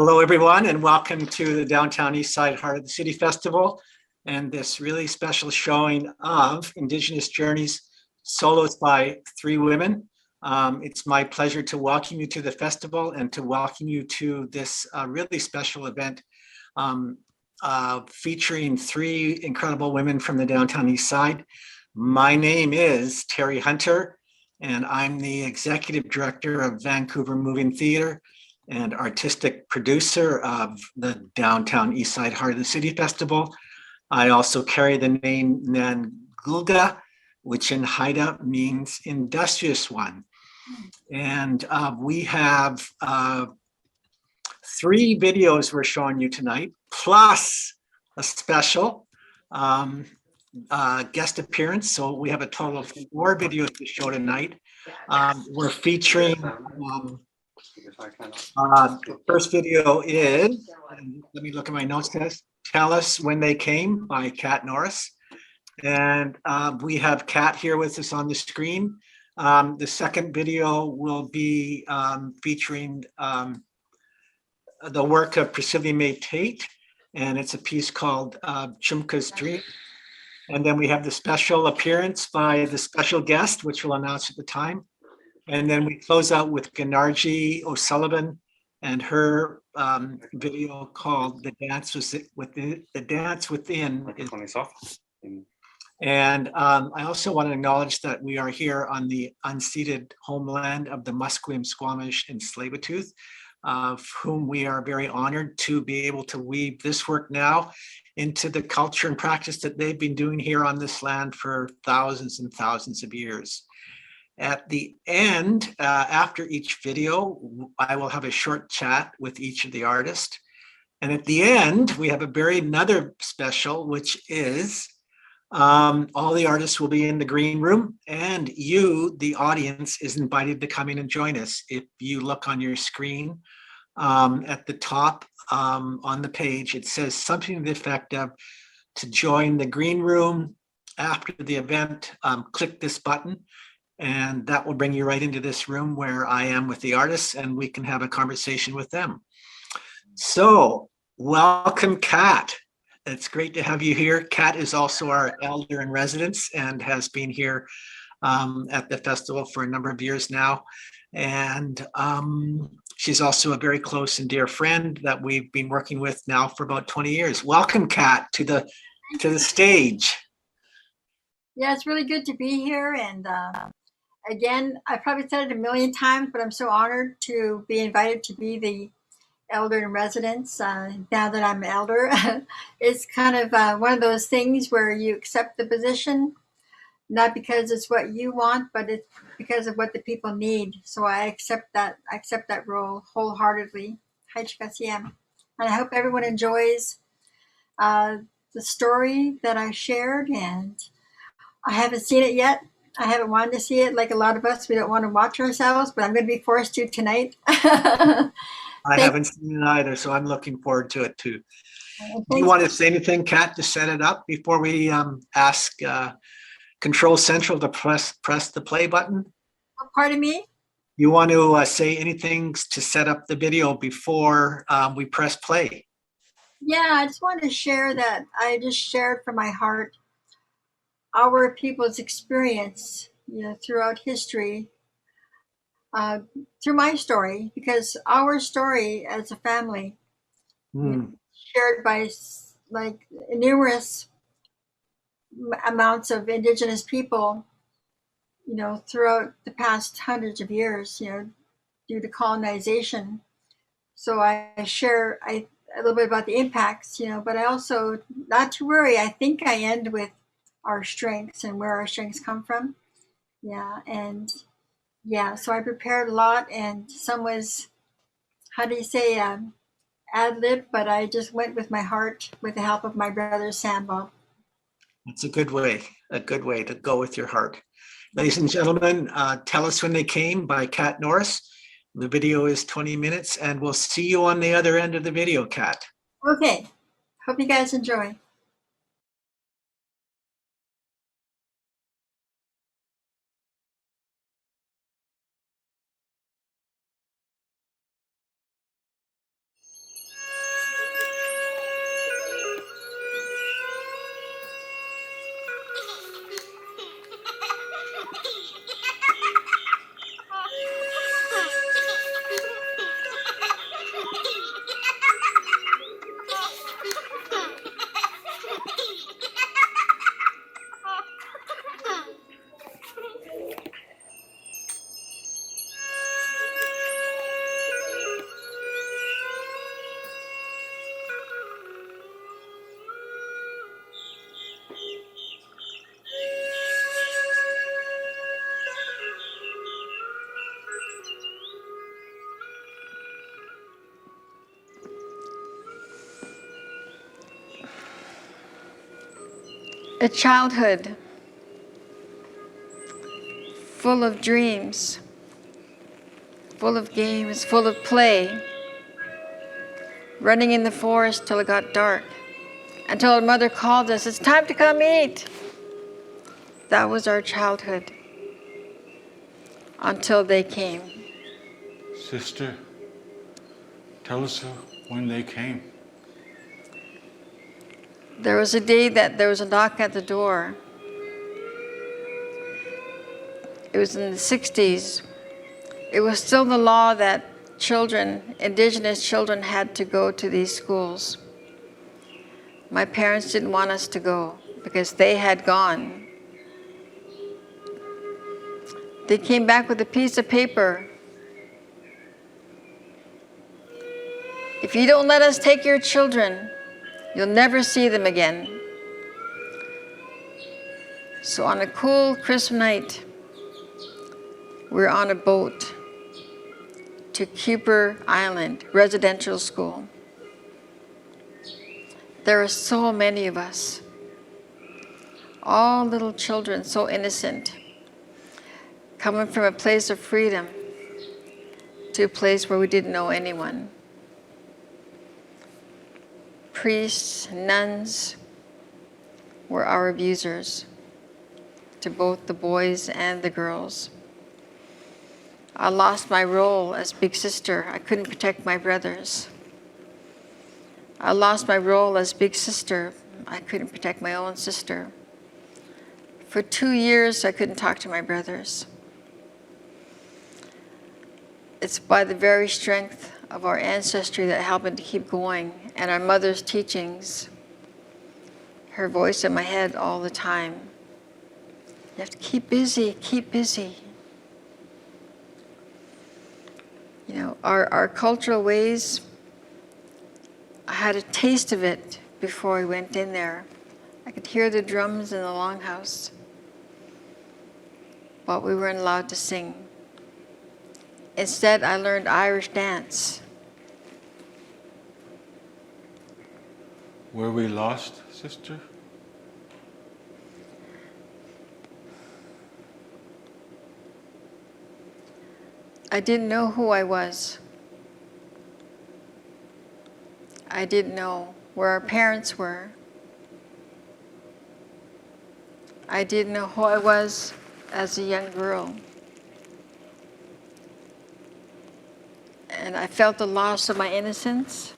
Hello, everyone, and welcome to the Downtown Eastside Heart of the City Festival and this really special showing of Indigenous Journeys, solos by 3 women. It's my pleasure to welcome you to the festival and to welcome you to this really special event featuring 3 incredible women from the Downtown Eastside. My name is Terry Hunter, and I'm the Executive Director of Vancouver Moving Theatre and artistic producer of the Downtown Eastside Heart of the City Festival. I also carry the name Nangulga, which in Haida means industrious one. And we have 3 videos we're showing you tonight, plus a special guest appearance. So we have a total of 4 videos to show tonight. We're featuring the first video is, let me look at my notes, guys. Tell Us When They Came by Kat Norris. And we have Kat here with us on the screen. The second video will be featuring the work of Priscillia Mays Tait, and it's a piece called Chemukh's Dream. And then we have the special appearance by the special guest, which we'll announce at the time. And then we close out with Gunargie O'Sullivan and her video called "The Dance Within." The Dance Within. And I also want to acknowledge that we are here on the unceded homeland of the Musqueam, Squamish, and Tsleil-Waututh, of whom we are very honored to be able to weave this work now into the culture and practice that they've been doing here on this land for thousands and thousands of years. At the end, after each video, I will have a short chat with each of the artists. And at the end, we have another special, which is all the artists will be in the green room, and you, the audience, is invited to come in and join us. If you look on your screen at the top on the page, it says something to the effect of, to join the green room after the event, click this button. And that will bring you right into this room where I am with the artists, and we can have a conversation with them. So welcome, Kat. It's great to have you here. Kat is also our elder in residence and has been here at the festival for a number of years now. And she's also a very close and dear friend that we've been working with now for about 20 years. Welcome, Kat, to the stage. Yeah, it's really good to be here. And again, I probably said it a million times, but I'm so honored to be invited to be the elder in residence. Now that I'm elder, it's kind of one of those things where you accept the position, not because it's what you want, but it's because of what the people need. So I accept that role wholeheartedly. And I hope everyone enjoys the story that I shared, and I haven't seen it yet. I haven't wanted to see it. Like a lot of us, we don't want to watch ourselves, but I'm going to be forced to tonight. I haven't seen it either, so I'm looking forward to it too. Do you want to say anything, Kat, to set it up before we ask Control Central to press the play button? Pardon me? You want to say anything to set up the video before we press play? Yeah, I just wanted to share that I just shared from my heart our people's experience, throughout history, through my story, because our story as a family, shared by like numerous amounts of Indigenous people, throughout the past hundreds of years, due to colonization. So I share a little bit about the impacts, but I also, not to worry, I think I end with our strengths and where our strengths come from. So I prepared a lot, and some was, how do you say, ad lib, but I just went with my heart with the help of my brother Sam Bob. That's a good way to go with your heart. Ladies and gentlemen, Tell Us When They Came by Kat Norris. The video is 20 minutes, and we'll see you on the other end of the video, Kat. Okay, hope you guys enjoy. A childhood full of dreams, full of games, full of play, running in the forest till it got dark, until our mother called us, "It's time to come eat." That was our childhood, until they came. Sister, tell us when they came. There was a day that there was a knock at the door. It was in the 60s. It was still the law that children, Indigenous children, had to go to these schools. My parents didn't want us to go because they had gone. They came back with a piece of paper. "If you don't let us take your children, you'll never see them again." So on a cool, crisp night, we're on a boat to Kuper Island Residential School. There are so many of us, all little children, so innocent, coming from a place of freedom to a place where we didn't know anyone. Priests, nuns were our abusers to both the boys and the girls. I lost my role as big sister. I couldn't protect my brothers. I lost my role as big sister. I couldn't protect my own sister. For 2 years, I couldn't talk to my brothers. It's by the very strength of our ancestry that helped me to keep going, and our mother's teachings, her voice in my head all the time. You have to keep busy, keep busy. You know, our cultural ways, I had a taste of it before I went in there. I could hear the drums in the longhouse, but we weren't allowed to sing. Instead, I learned Irish dance. Were we lost, sister? I didn't know who I was. I didn't know where our parents were. I didn't know who I was as a young girl. And I felt the loss of my innocence.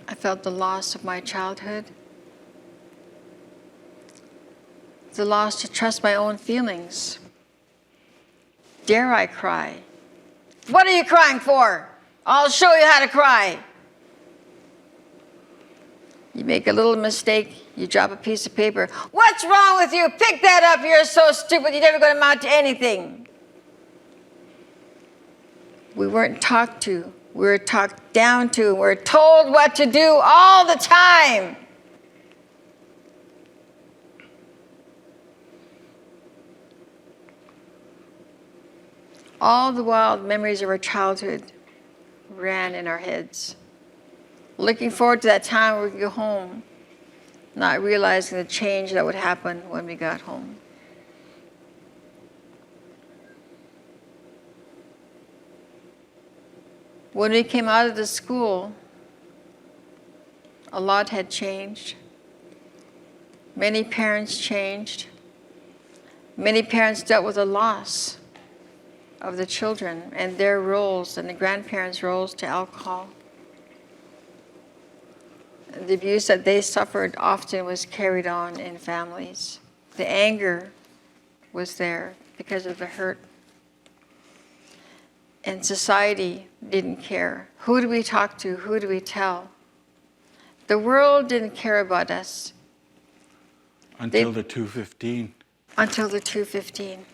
I felt the loss of my childhood. The loss to trust my own feelings. Dare I cry? What are you crying for? I'll show you how to cry. You make a little mistake, you drop a piece of paper. What's wrong with you? Pick that up, you're so stupid, you're never going to amount to anything. We weren't talked to, we were talked down to, we're told what to do all the time. All the wild memories of our childhood ran in our heads. Looking forward to that time where we could go home, not realizing the change that would happen when we got home. When we came out of the school, a lot had changed. Many parents changed. Many parents dealt with the loss of the children and their roles and the grandparents' roles to alcohol. The abuse that they suffered often was carried on in families. The anger was there because of the hurt. And society didn't care. Who do we talk to? Who do we tell? The world didn't care about us. Until the 215. Until the 215.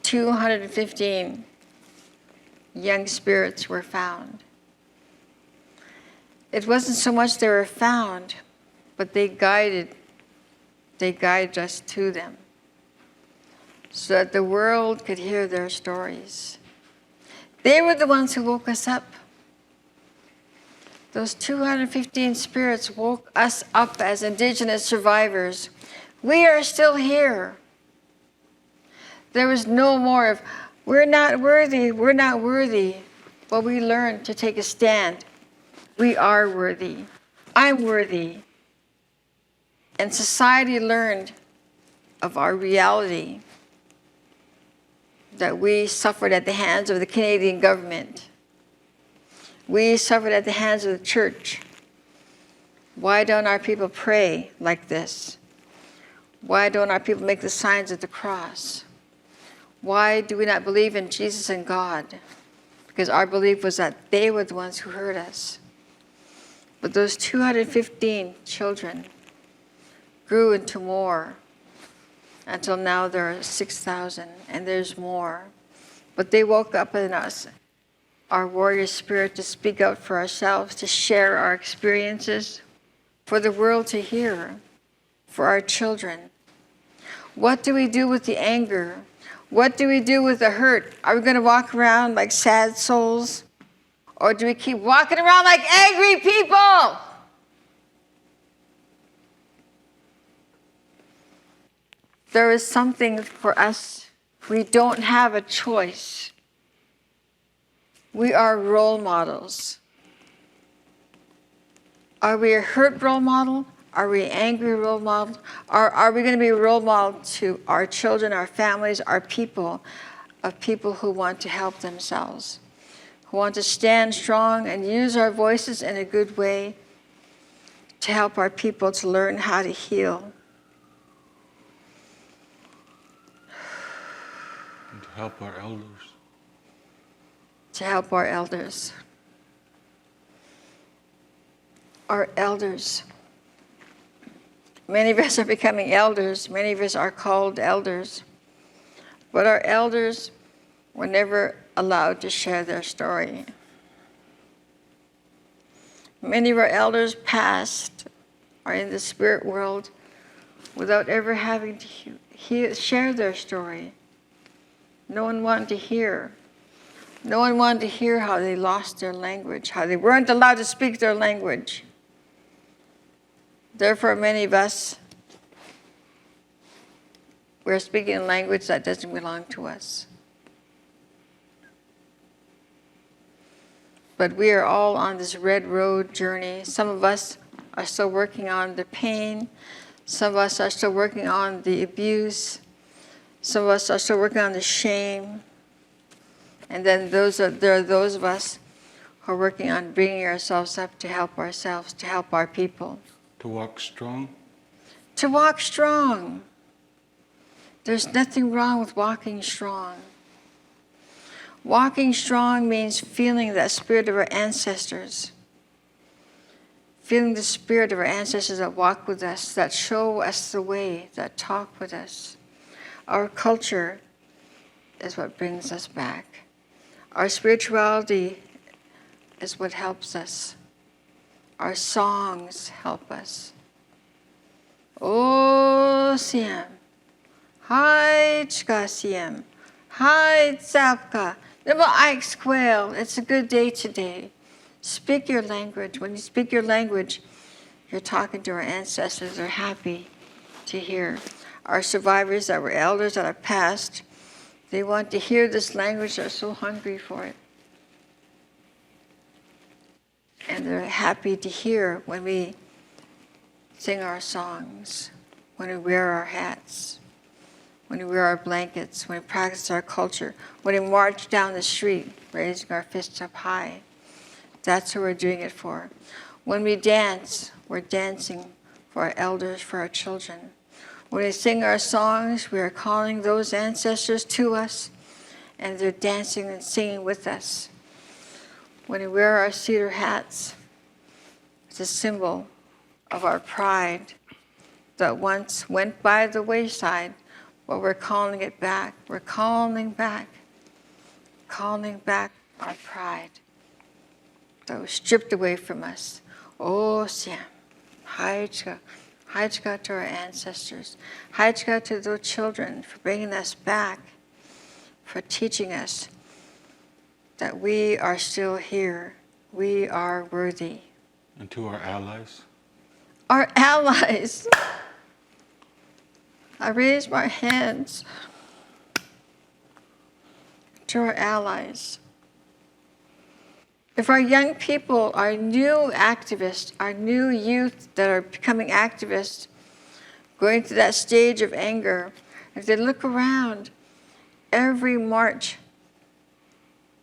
215 young spirits were found. It wasn't so much they were found, but they guided us to them so that the world could hear their stories. They were the ones who woke us up. Those 215 spirits woke us up as Indigenous survivors. We are still here. There was no more of, we're not worthy, we're not worthy. But we learned to take a stand. We are worthy. I'm worthy. And society learned of our reality, that we suffered at the hands of the Canadian government. We suffered at the hands of the church. Why don't our people pray like this? Why don't our people make the signs of the cross? Why do we not believe in Jesus and God? Because our belief was that they were the ones who hurt us. But those 215 children grew into more, until now there are 6,000, and there's more. But they woke up in us, our warrior spirit, to speak out for ourselves, to share our experiences, for the world to hear, for our children. What do we do with the anger? What do we do with the hurt? Are we going to walk around like sad souls? Or do we keep walking around like angry people? There is something for us. We don't have a choice. We are role models. Are we a hurt role model? Are we an angry role model? Are we going to be a role model to our children, our families, our people, of people who want to help themselves, who want to stand strong and use our voices in a good way to help our people to learn how to heal? And to help our elders. To help our elders. Our elders. Many of us are becoming elders. Many of us are called elders. But our elders were never allowed to share their story. Many of our elders passed, are in the spirit world, without ever having to share their story. No one wanted to hear. No one wanted to hear how they lost their language, how they weren't allowed to speak their language. Therefore, many of us, we're speaking a language that doesn't belong to us. But we are all on this red road journey. Some of us are still working on the pain. Some of us are still working on the abuse. Some of us are still working on the shame. And then there are those of us who are working on bringing ourselves up to help ourselves, to help our people. To walk strong. To walk strong. There's nothing wrong with walking strong. Walking strong means feeling that spirit of our ancestors. Feeling the spirit of our ancestors that walk with us, that show us the way, that talk with us. Our culture is what brings us back. Our spirituality is what helps us. Our songs help us. O Siam, Hai Chka Siam, Hai Tzapka, Nima Ike's Quail. It's a good day today. Speak your language. When you speak your language, you're talking to our ancestors. They're happy to hear. Our survivors that were elders that are past, they want to hear this language. They're so hungry for it. And they're happy to hear when we sing our songs, when we wear our hats, when we wear our blankets, when we practice our culture, when we march down the street, raising our fists up high. That's who we're doing it for. When we dance, we're dancing for our elders, for our children. When we sing our songs, we are calling those ancestors to us, and they're dancing and singing with us. When we wear our cedar hats, it's a symbol of our pride that once went by the wayside, but we're calling it back. We're calling back our pride that was stripped away from us. Oh, Siam, Haichka to our ancestors, Haichka to those children for bringing us back, for teaching us that we are still here. We are worthy. and to our allies. Our allies. I raise my hands to our allies. If our young people, our new activists, our new youth that are becoming activists, going through that stage of anger, if they look around, every march,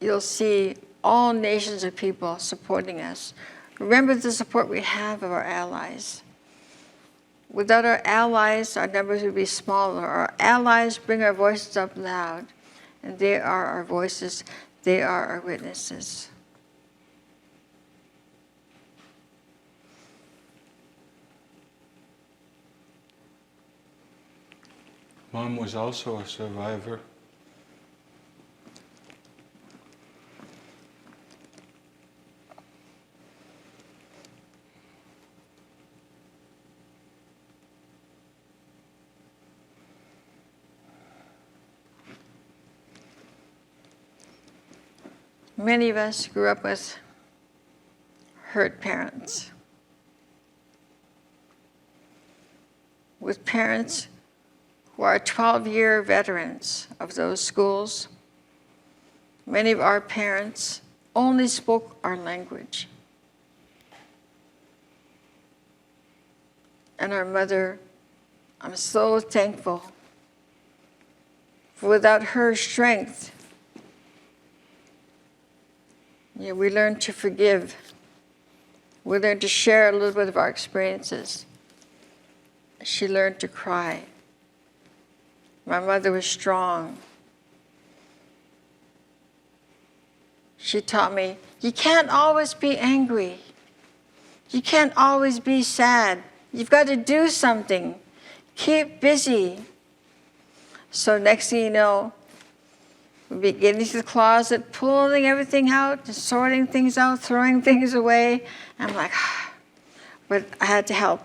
you'll see all nations of people supporting us. Remember the support we have of our allies. Without our allies, our numbers would be smaller. Our allies bring our voices up loud, and they are our voices, they are our witnesses. Mom was also a survivor. Many of us grew up with hurt parents, with parents who are 12-year veterans of those schools. Many of our parents only spoke our language. And our mother, I'm so thankful. For without her strength, we learned to forgive. We learned to share a little bit of our experiences. She learned to cry. My mother was strong. She taught me, you can't always be angry. You can't always be sad. You've got to do something. Keep busy. So next thing you know, we'd be getting to the closet, pulling everything out, sorting things out, throwing things away. I'm like, but I had to help.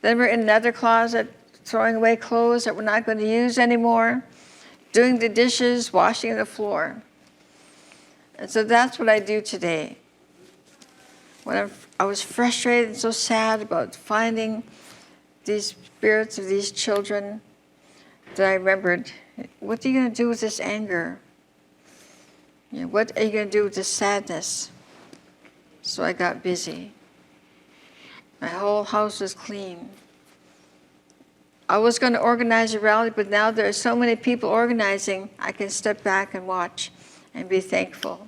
Then we're in another closet, throwing away clothes that we're not going to use anymore, doing the dishes, washing the floor. And so that's what I do today. When I was frustrated and so sad about finding these spirits of these children, that I remembered, what are you going to do with this anger? What are you going to do with this sadness? So I got busy. My whole house was clean. I was going to organize a rally, but now there are so many people organizing, I can step back and watch and be thankful.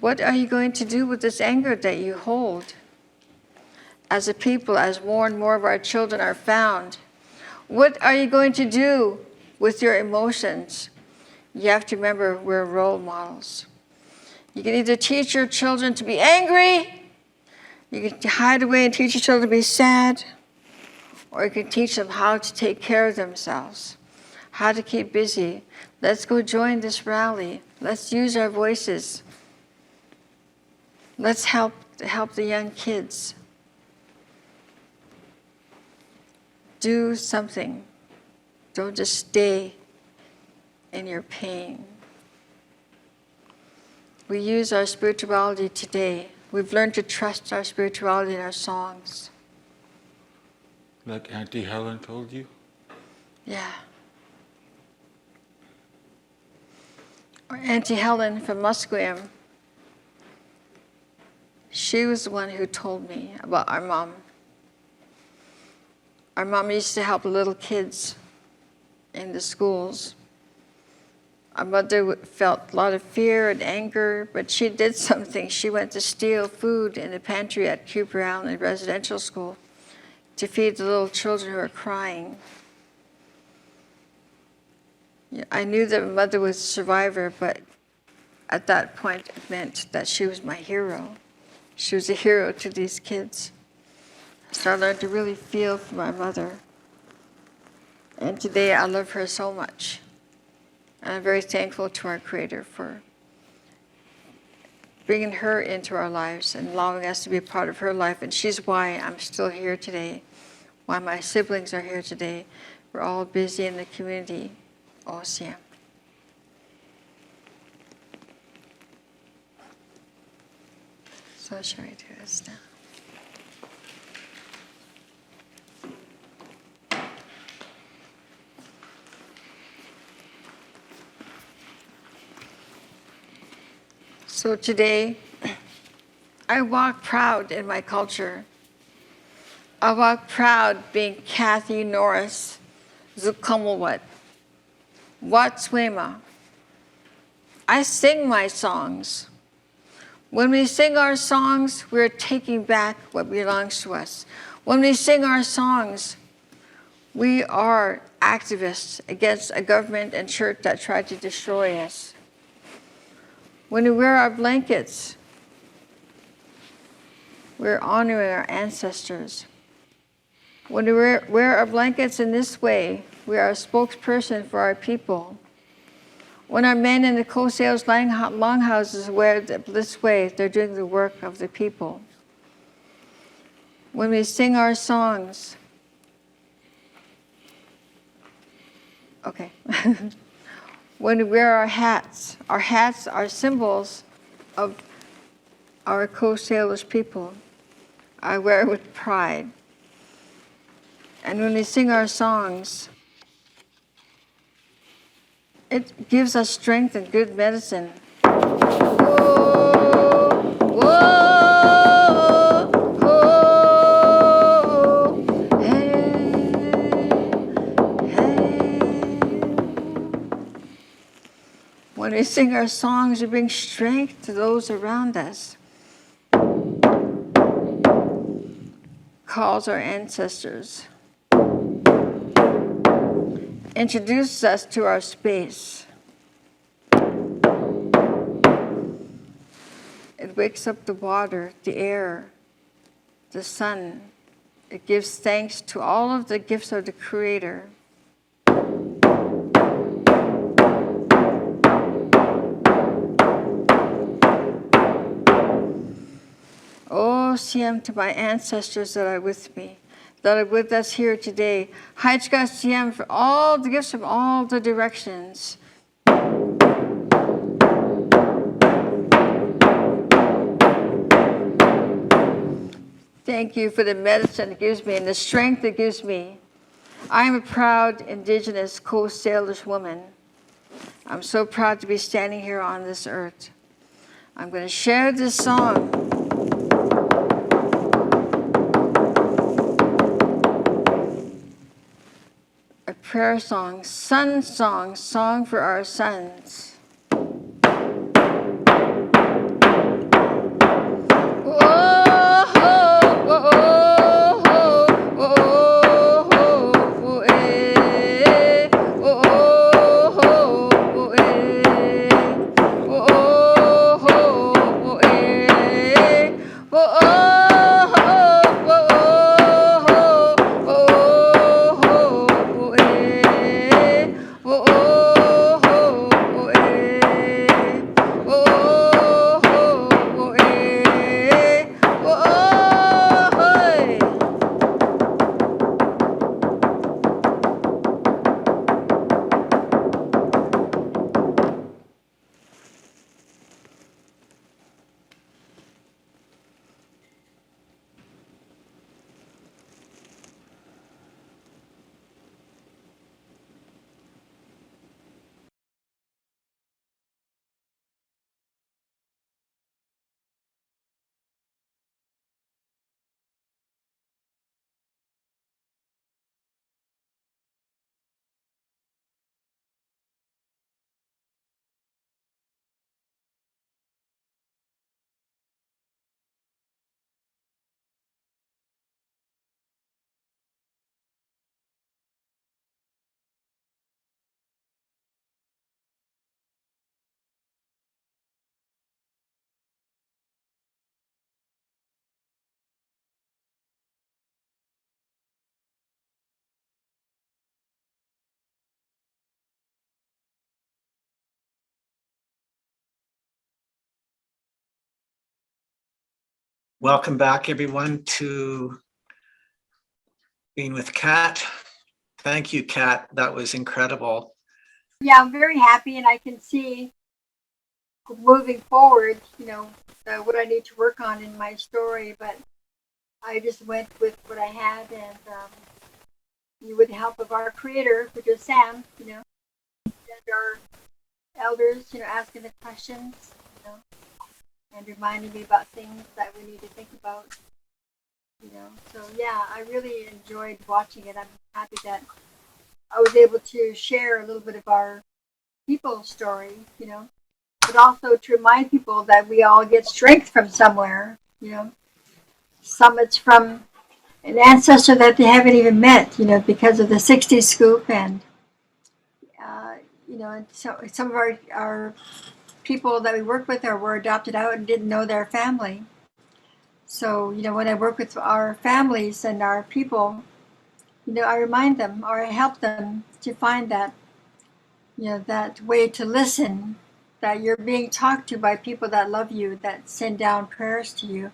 What are you going to do with this anger that you hold? As a people, as more and more of our children are found, what are you going to do with your emotions? You have to remember we're role models. You can either teach your children to be angry, you can hide away and teach your children to be sad, or you can teach them how to take care of themselves, how to keep busy. Let's go join this rally. Let's use our voices. Let's help the young kids. Do something. Don't just stay in your pain. We use our spirituality today. We've learned to trust our spirituality in our songs. Like Auntie Helen told you? Yeah. Or Auntie Helen from Musqueam, she was the one who told me about our mom. Our mom used to help little kids in the schools. Our mother felt a lot of fear and anger, but she did something. She went to steal food in the pantry at Cooper Allen Residential School to feed the little children who were crying. I knew that my mother was a survivor, but at that point it meant that she was my hero. She was a hero to these kids. So I learned to really feel for my mother. And today I love her so much. And I'm very thankful to our Creator for bringing her into our lives and allowing us to be a part of her life. And she's why I'm still here today, why my siblings are here today. We're all busy in the community. Awesome. So shall we do this now? So today, I walk proud in my culture. I walk proud being Kathy Norris, Zu'comulwat, Wetsuwet'en. I sing my songs. When we sing our songs, we're taking back what belongs to us. When we sing our songs, we are activists against a government and church that tried to destroy us. When we wear our blankets, we're honoring our ancestors. When we wear our blankets in this way, we are a spokesperson for our people. When our men in the Coast Sales longhouses wear this way, they're doing the work of the people. When we sing our songs, okay. When we wear our hats are symbols of our Coast Salish people. I wear it with pride. And when we sing our songs, it gives us strength and good medicine. Whoa, whoa, whoa, hey, hey. When we sing our songs, we bring strength to those around us. Calls our ancestors. Introduces us to our space. It wakes up the water, the air, the sun. It gives thanks to all of the gifts of the Creator. Oh, Siem, to my ancestors that are with me, that are with us here today. Haichka Siem for all the gifts from all the directions. Thank you for the medicine it gives me and the strength it gives me. I am a proud Indigenous Coast Salish woman. I'm so proud to be standing here on this earth. I'm going to share this song. A prayer song, sun song, song for our sons. Welcome back, everyone, to being with Kat. Thank you, Kat. That was incredible. Yeah, I'm very happy, and I can see moving forward, what I need to work on in my story, but I just went with what I had, and with the help of our creator, which is Sam, and our elders, asking the questions, and reminding me about things that we need to think about, So yeah, I really enjoyed watching it. I'm happy that I was able to share a little bit of our people's story, but also to remind people that we all get strength from somewhere, Some it's from an ancestor that they haven't even met, because of the 60s scoop, and and so some of our people that we work with were adopted out and didn't know their family. So, when I work with our families and our people, I remind them, or I help them to find that, that way to listen, that you're being talked to by people that love you, that send down prayers to you,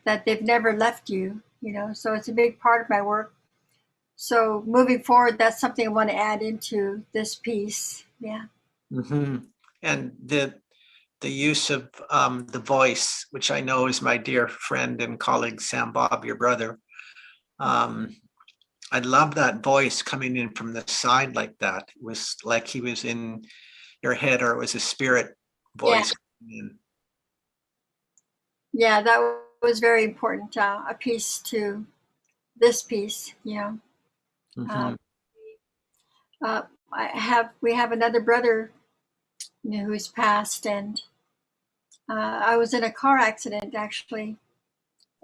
that they've never left you, So it's a big part of my work. So moving forward, that's something I want to add into this piece. Yeah. Mm-hmm. And the use of the voice, which I know is my dear friend and colleague, Sam Bob, your brother. I love that voice coming in from the side like that. It was like he was in your head, or it was a spirit voice. Yeah, that was very important, a piece to this piece, Mm-hmm. We have another brother, who's passed, and I was in a car accident actually,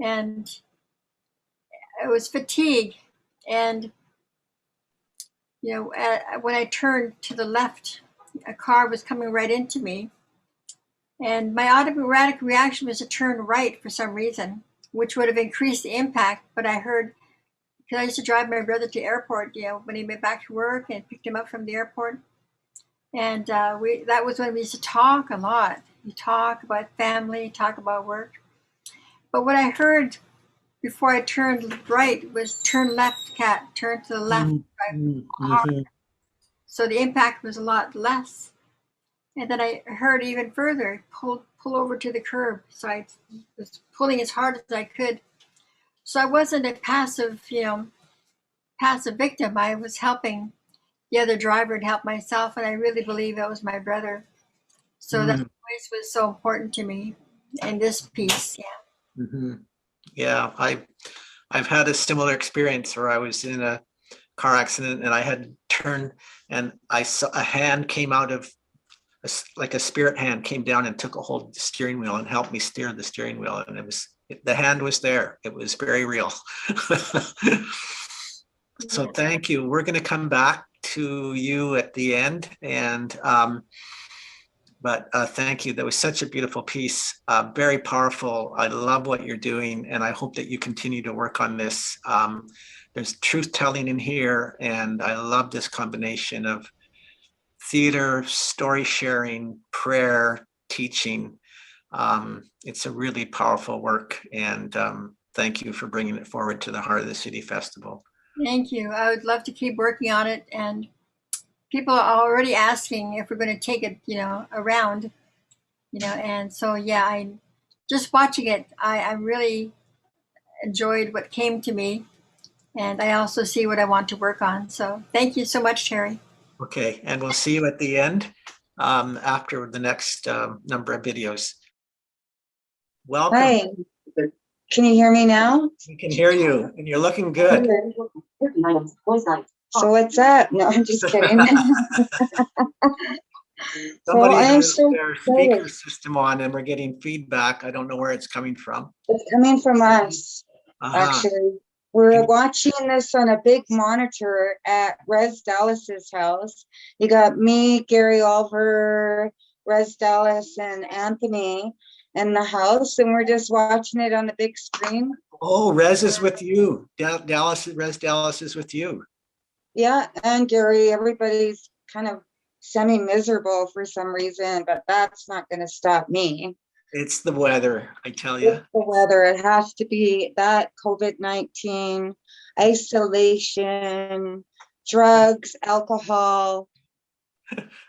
and it was fatigue, and when I turned to the left, a car was coming right into me, and my automatic reaction was to turn right for some reason, which would have increased the impact. But I heard, because I used to drive my brother to airport, when he went back to work, and picked him up from the airport. And that was when we used to talk a lot. We talk about family, talk about work. But what I heard before I turned right was turn left, Kat, turn to the left. Mm-hmm. So the impact was a lot less. And then I heard even further, pull over to the curb. So I was pulling as hard as I could. So I wasn't a passive victim. I was helping the other driver and help myself. And I really believe that was my brother. So that voice was so important to me in this piece. Yeah. Mm-hmm. Yeah, I've had a similar experience where I was in a car accident and I had turned, and I saw a hand came out of, like a spirit hand came down and took a hold of the steering wheel and helped me steer the steering wheel. And the hand was there. It was very real. So thank you. We're going to come back to you at the end, and but thank you. That was such a beautiful piece, very powerful. I love what you're doing, and I hope that you continue to work on this. There's truth telling in here, and I love this combination of theater, story sharing, prayer, teaching. It's a really powerful work, and thank you for bringing it forward to the Heart of the City Festival. Thank you. I would love to keep working on it, and people are already asking if we're going to take it, around, and so yeah, I just watching it. I really enjoyed what came to me, and I also see what I want to work on. So thank you so much, Terry. Okay, and we'll see you at the end after the next number of videos. Welcome. Hi, can you hear me now? We can hear you, and you're looking good. So what's up? No, I'm just kidding. Somebody I'm has so their excited. speaker system on, and we're getting feedback. I don't know where it's coming from. It's coming from us, actually. We're watching this on a big monitor at Res Dallas's house. You got me, Gary Oliver, Res Dallas, and Anthony in the house, and we're just watching it on the big screen. Oh, Res is with you. Res Dallas is with you. Yeah, and Gary, everybody's kind of semi-miserable for some reason, but that's not going to stop me. It's the weather, I tell you. It's the weather. It has to be that COVID-19, isolation, drugs, alcohol.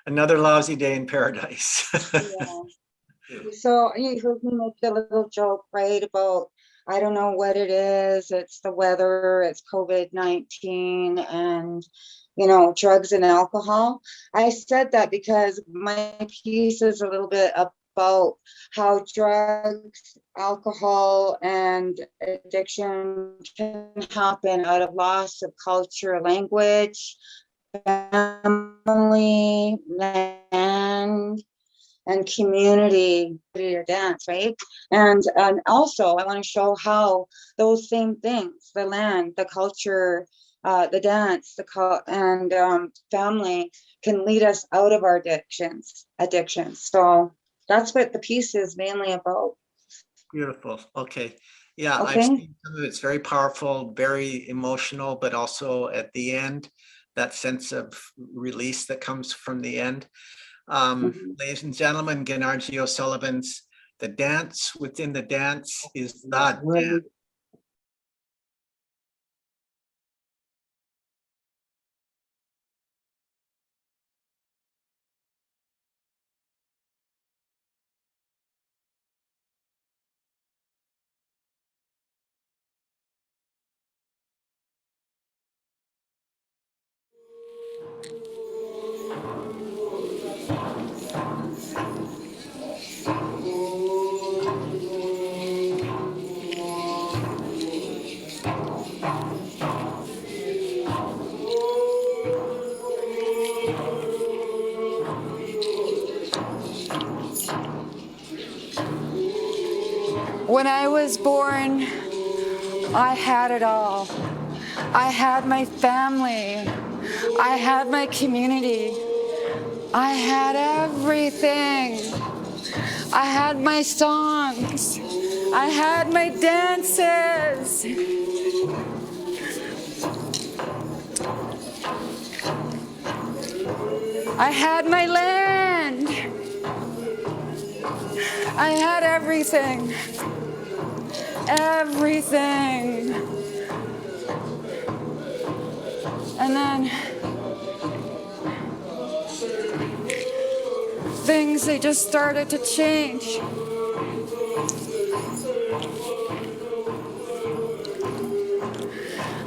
Another lousy day in paradise. Yeah. So you heard me make a little joke, right, about I don't know what it is. It's the weather, it's COVID-19, and drugs and alcohol. I said that because my piece is a little bit about how drugs, alcohol, and addiction can happen out of loss of culture, language, family, land, and community or dance, right? And also I want to show how those same things, the land, the culture, the dance, and family can lead us out of our addictions. So that's what the piece is mainly about. Beautiful. Okay. Yeah, I've Okay. seen some of it. It's very powerful, very emotional, but also at the end, that sense of release that comes from the end. Ladies and gentlemen, Gunargie O'Sullivan's The Dance Within the Dance is the dance. When I was born, I had it all. I had my family. I had my community. I had everything. I had my songs. I had my dances. I had my land. I had everything. Everything. And then things, they just started to change.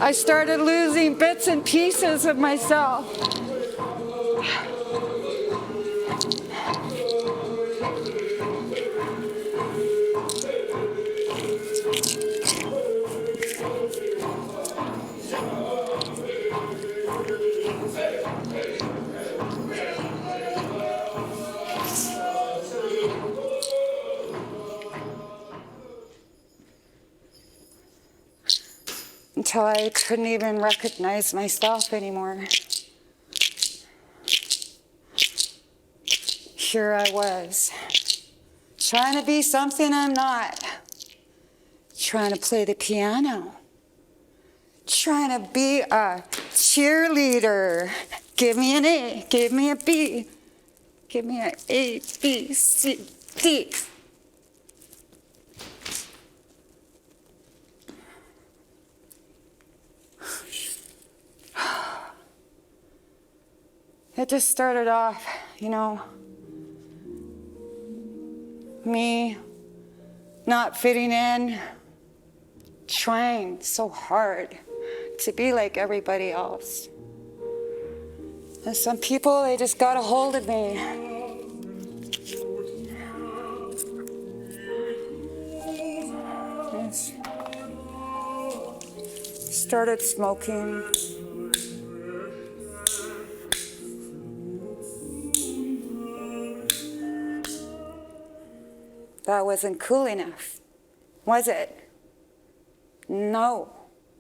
I started losing bits and pieces of myself. Until I couldn't even recognize myself anymore. Here I was, trying to be something I'm not, trying to play the piano, trying to be a cheerleader. Give me an A, give me a B, give me an A, B, C, D. It just started off, me not fitting in, trying so hard to be like everybody else. And some people, they just got a hold of me. Started smoking. That wasn't cool enough, was it? No,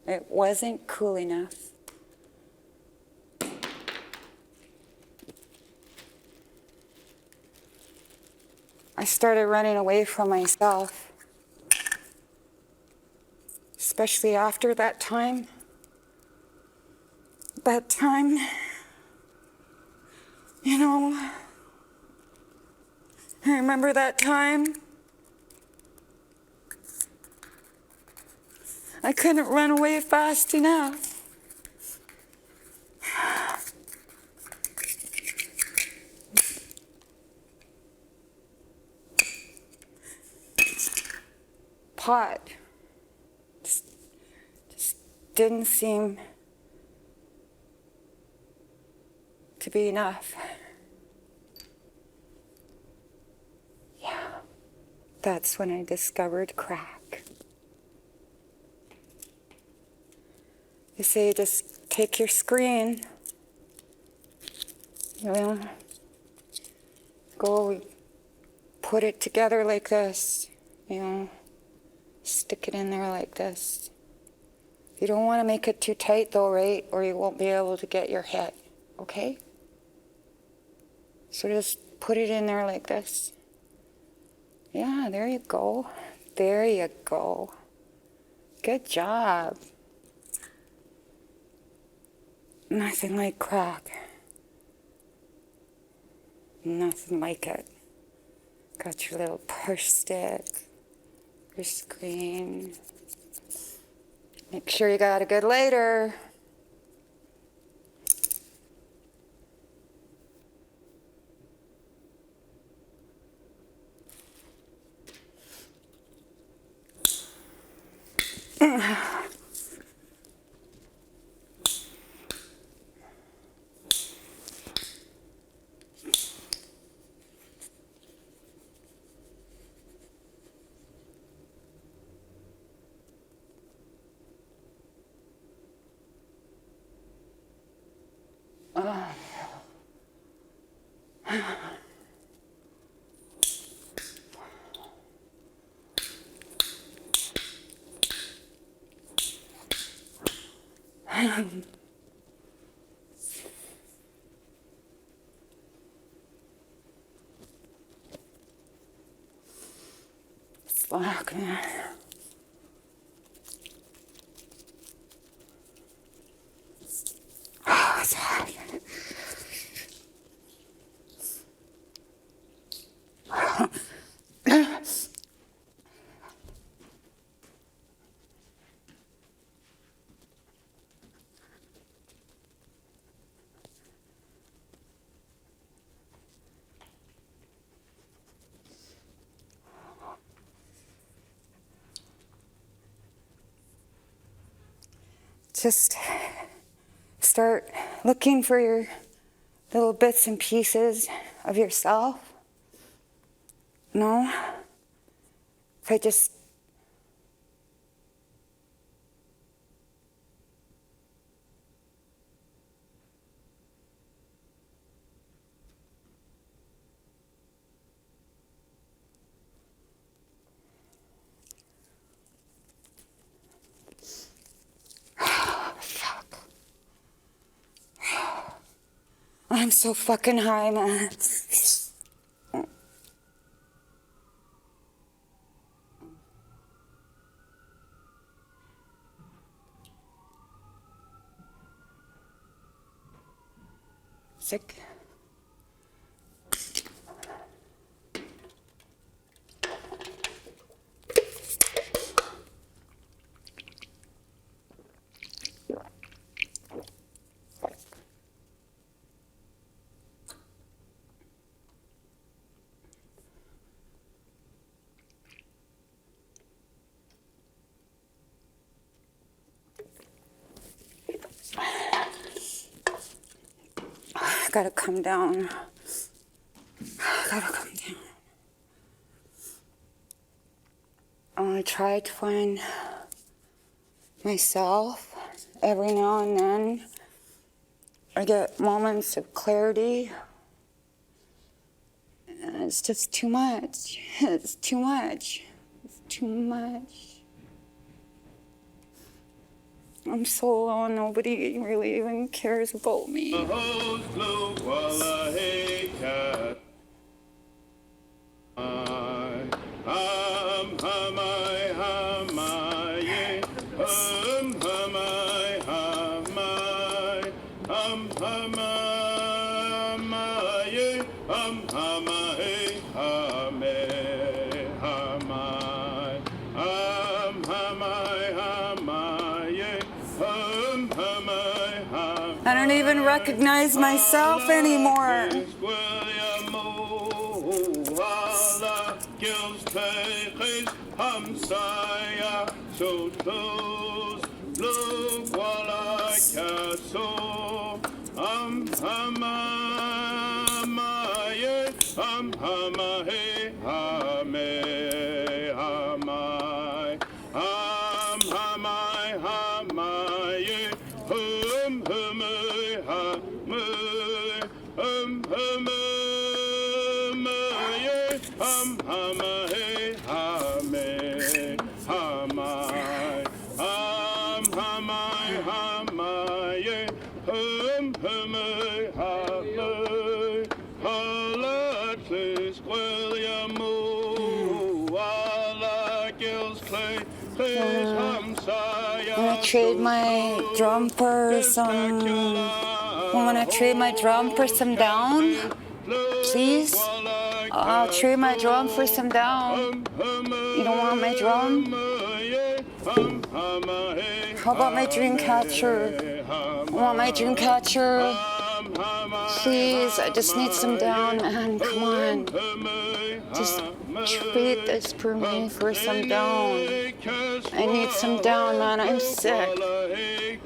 it wasn't cool enough. I started running away from myself, especially after that time. That time, I remember that time. I couldn't run away fast enough. pot just didn't seem to be enough. Yeah, that's when I discovered crack. They say just take your screen, you know, go put it together like this, you know, stick it in there like this. You don't want to make it too tight though, right? Or you won't be able to get your hit, okay? So just put it in there like this. Yeah, there you go. There you go. Good job. Nothing like crack. Nothing like it. Got your little push stick, your screen. Make sure you got a good lighter. Slack, man. Oh, it's hot. Just start looking for your little bits and pieces of yourself. No? If I just I'm so fucking high, man. Sick. I gotta come down. I gotta come down. I try to find myself every now and then. I get moments of clarity. And it's just too much. It's too much. It's too much. I'm so alone, nobody really even cares about me. I don't even recognize myself anymore. Hamsaya, so close, look while I cast so. Hamaye, hamahe, hame, hamai, hamai, hamaye, hame, hame, hamaye, hamahe, hame, hamai, hamai, hamaye, hame, hame, halatlis quelia mo, alakils clay, clays hamsaya. I'm gonna trade my drum for some. I'm gonna trade my drum for some down, please. I'll trade my drum for some down. You don't want my drum? How about my dream catcher? I want my dream catcher. Please, I just need some down, man. Come on. Just trade this for me for some down. I need some down, man. I'm sick.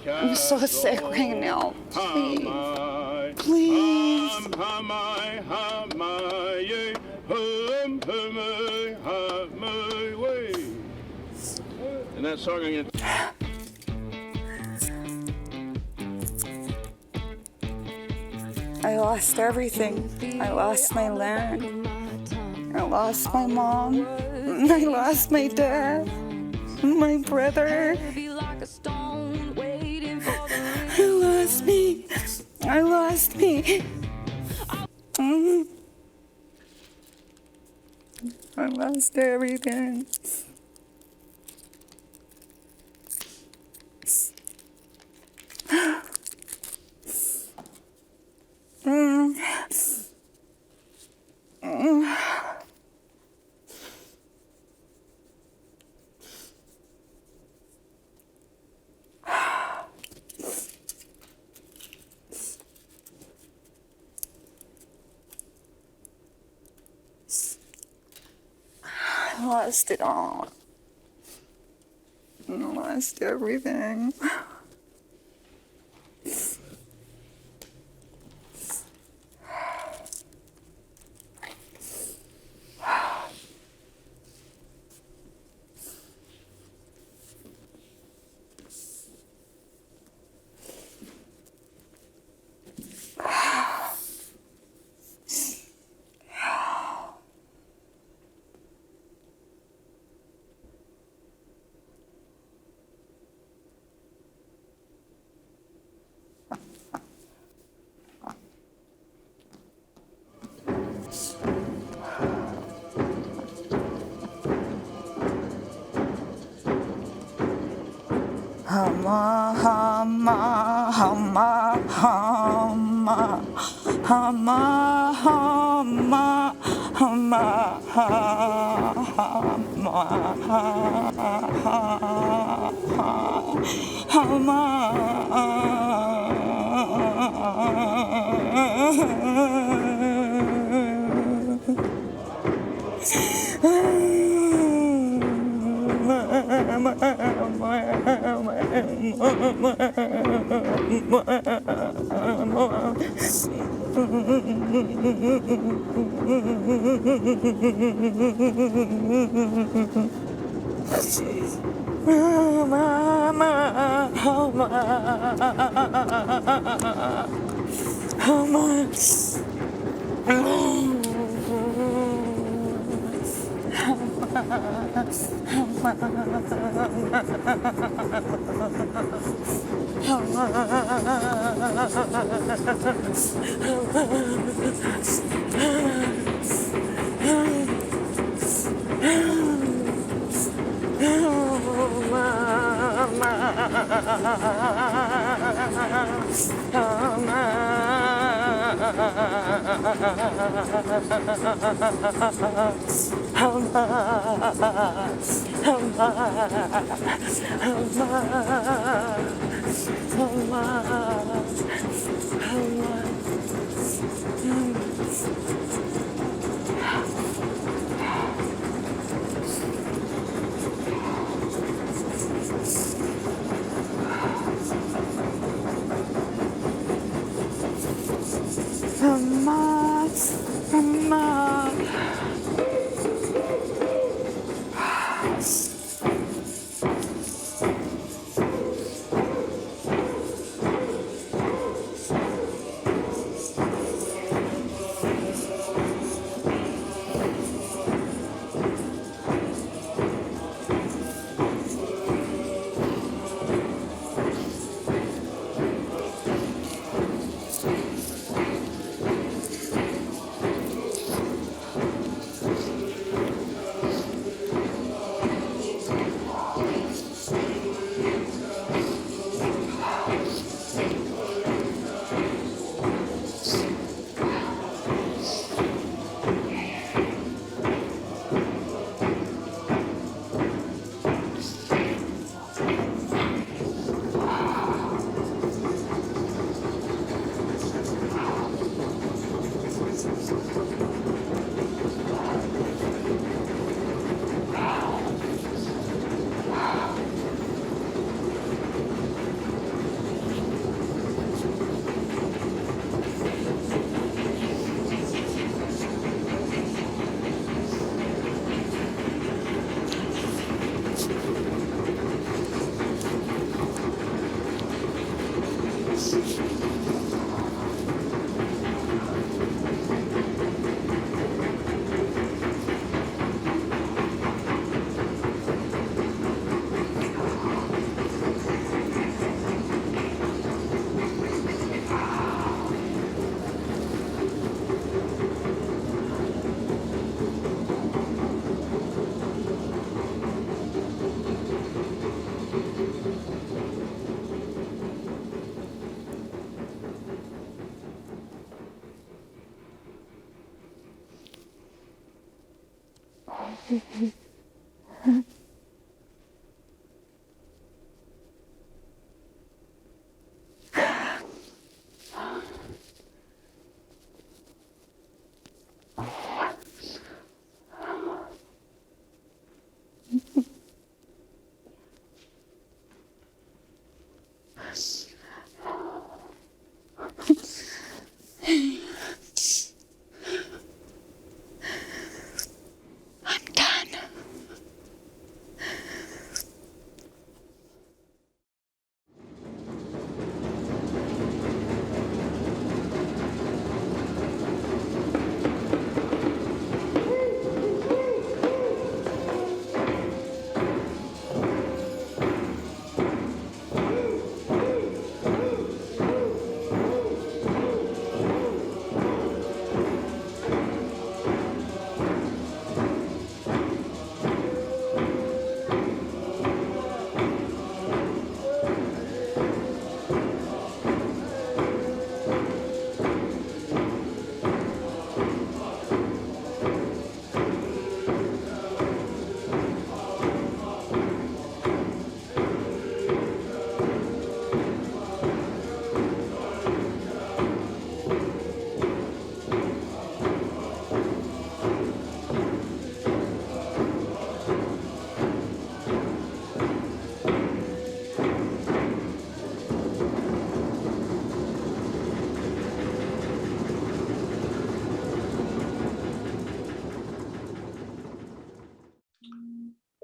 I'm so sick right now. Please. Please. And that song again. I lost everything. I lost my land. I lost my mom. I lost my dad. My brother. I lost me. I lost me. I lost everything. I lost it all. I lost everything. Hama, hama, hama, hama, hama, hama, hama, I'm done.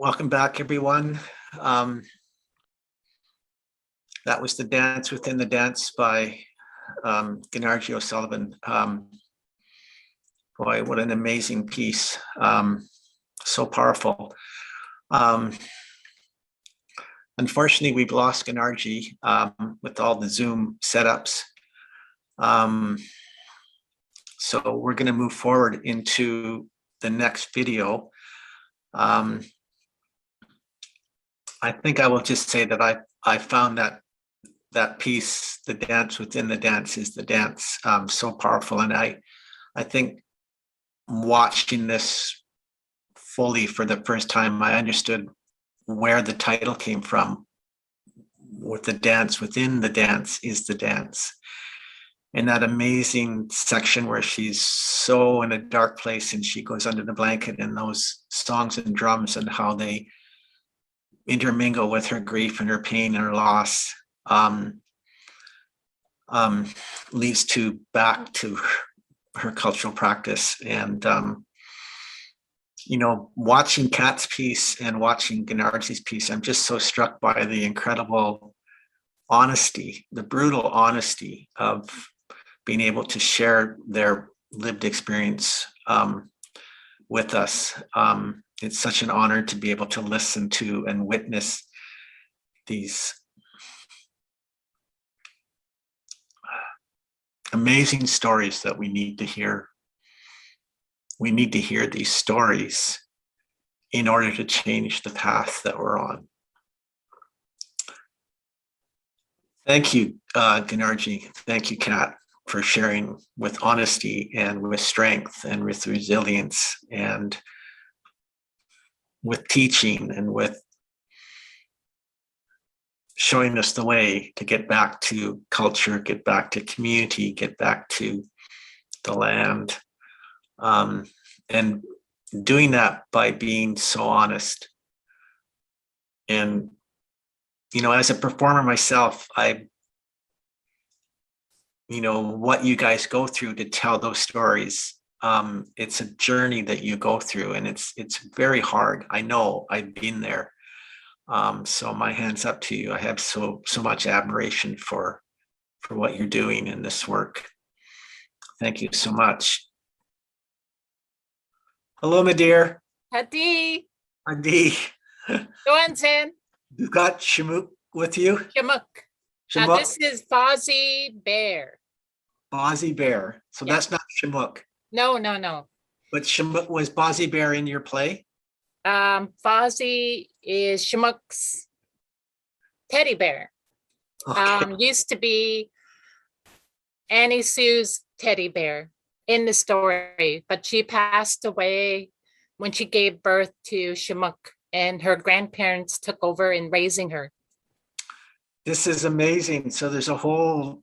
Welcome back, everyone. That was the Dance Within the Dance by Gunargie O'Sullivan. Boy, what an amazing piece. So powerful. Unfortunately, we've lost Gunargie with all the Zoom setups. So we're going to move forward into the next video. I think I will just say that I found that piece, the dance within the dance is the dance, so powerful. And I think watching this fully for the first time, I understood where the title came from. With the dance within the dance is the dance. And that amazing section where she's so in a dark place and she goes under the blanket, and those songs and drums and how they intermingle with her grief and her pain and her loss, leads to back to her cultural practice. And watching Kat's piece and watching Gunargie's piece, I'm just so struck by the incredible honesty, the brutal honesty of being able to share their lived experience with us. It's such an honor to be able to listen to and witness these amazing stories that we need to hear. We need to hear these stories in order to change the path that we're on. Thank you, Gunargie. Thank you, Kat, for sharing with honesty and with strength and with resilience and with teaching and with showing us the way to get back to culture, get back to community, get back to the land. And doing that by being so honest. And, as a performer myself, what you guys go through to tell those stories, it's a journey that you go through, and it's very hard. I know, I've been there. So my hand's up to you. I have so much admiration for what you're doing in this work. Thank you so much. Hello, my dear. Hadi, Adi. Doansen, You've got Chemukh with you? Chemukh. Chemukh, This is Fozzie Bear. Bozzie Bear. So Yeah. that's not Chemukh. No. But Chemukh, was Bozzie Bear in your play? Fozzie is Chemukh's teddy bear. Okay. Used to be Annie Sue's teddy bear in the story, but she passed away when she gave birth to Chemukh, and her grandparents took over in raising her. This is amazing. So there's a whole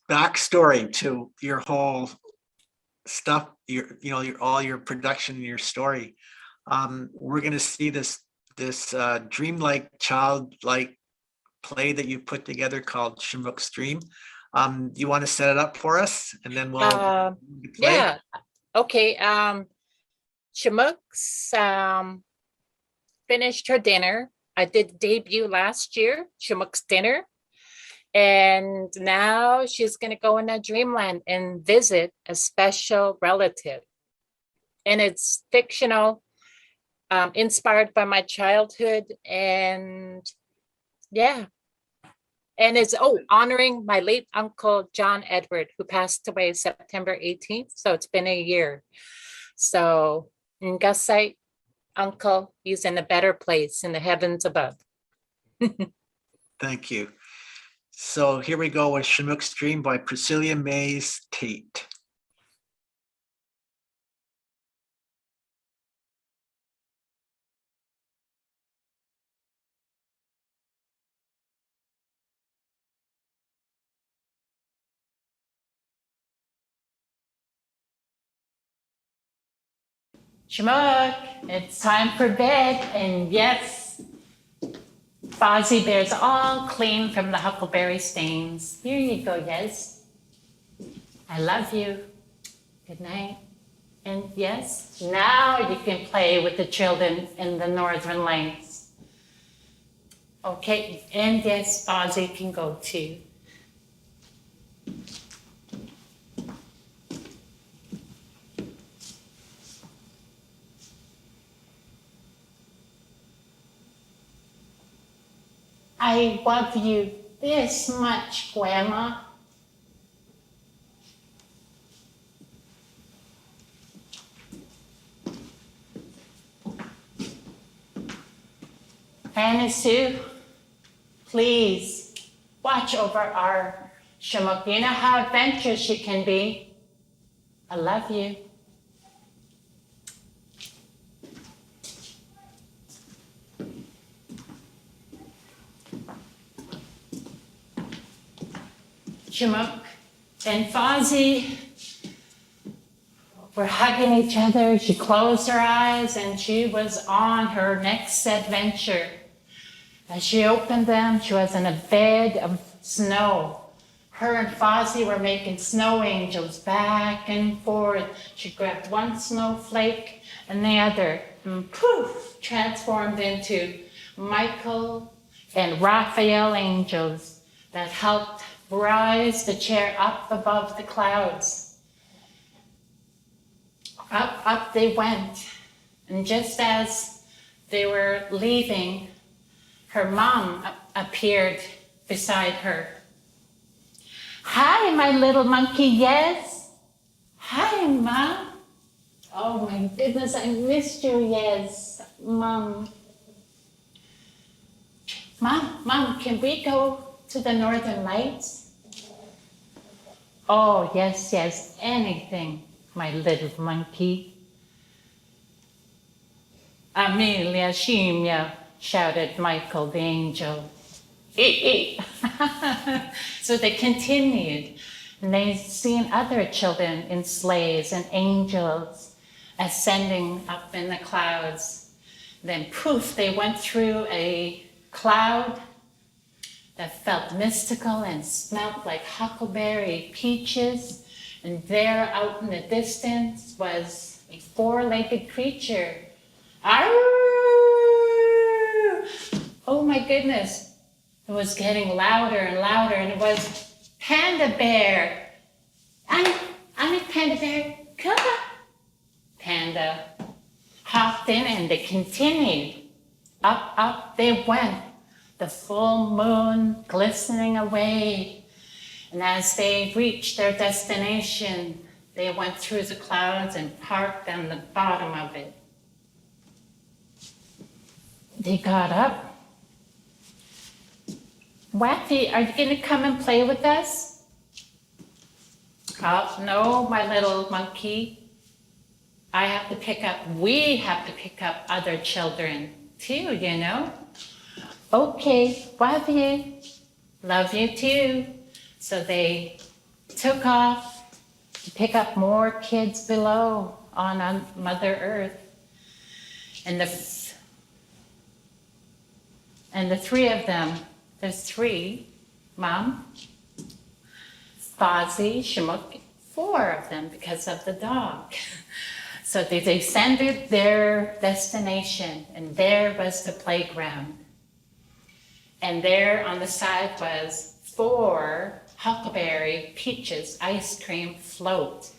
backstory to your whole stuff, all your production, your story. We're going to see this dreamlike, childlike play that you put together called Chemukh's Dream. You want to set it up for us, and then we'll play? Yeah. Okay. Chemukh's finished her dinner. I did debut last year, Chemukh's dinner. And now she's going to go in a dreamland and visit a special relative. And it's fictional, inspired by my childhood. And yeah. And it's honoring my late uncle, John Edward, who passed away September 18th. So it's been a year. So Gitxsan, uncle, he's in a better place in the heavens above. Thank you. So here we go with Chemukh's Dream by Priscillia Mays Tait. Chemukh, it's time for bed, and yes, Fozzie Bear's all clean from the huckleberry stains. Here you go, yes. I love you. Good night. And yes, now you can play with the children in the Northern Lights. Okay, and yes, Fozzie can go too. I love you this much, Grandma. Annie Sue, please watch over our Chemukh. You know how adventurous she can be. I love you. Chemukh and Fozzie were hugging each other. She closed her eyes and she was on her next adventure. As she opened them, she was in a bed of snow. Her and Fozzie were making snow angels back and forth. She grabbed one snowflake and the other, and poof, transformed into Michael and Raphael angels that helped rise the chair up above the clouds. Up they went. And just as they were leaving, her mom appeared beside her. Hi, my little monkey, yes? Hi, Mom. Oh my goodness, I missed you, yes, Mom. Mom, can we go to the Northern Lights? Oh, yes, anything, my little monkey. Amelia Shimya, shouted Michael the angel. So they continued, and they seen other children in sleighs and angels ascending up in the clouds. Then poof, they went through a cloud that felt mystical and smelt like huckleberry peaches. And there out in the distance was a four-legged creature. Arr! Oh my goodness. It was getting louder and louder, and it was Panda Bear. I'm a Panda Bear. Come on. Panda hopped in and they continued. Up they went. The full moon glistening away. And as they reached their destination, they went through the clouds and parked on the bottom of it. They got up. Wappy, are you going to come and play with us? Oh, no, my little monkey. I have to pick up, we have to pick up other children too, you know? Okay, love you too. So they took off to pick up more kids below on Mother Earth. And the three of them, there's three, Mom, Fozzie, Chemukh, four of them because of the dog. So they descended their destination, and there was the playground. And there on the side was 4 huckleberry peaches ice cream float.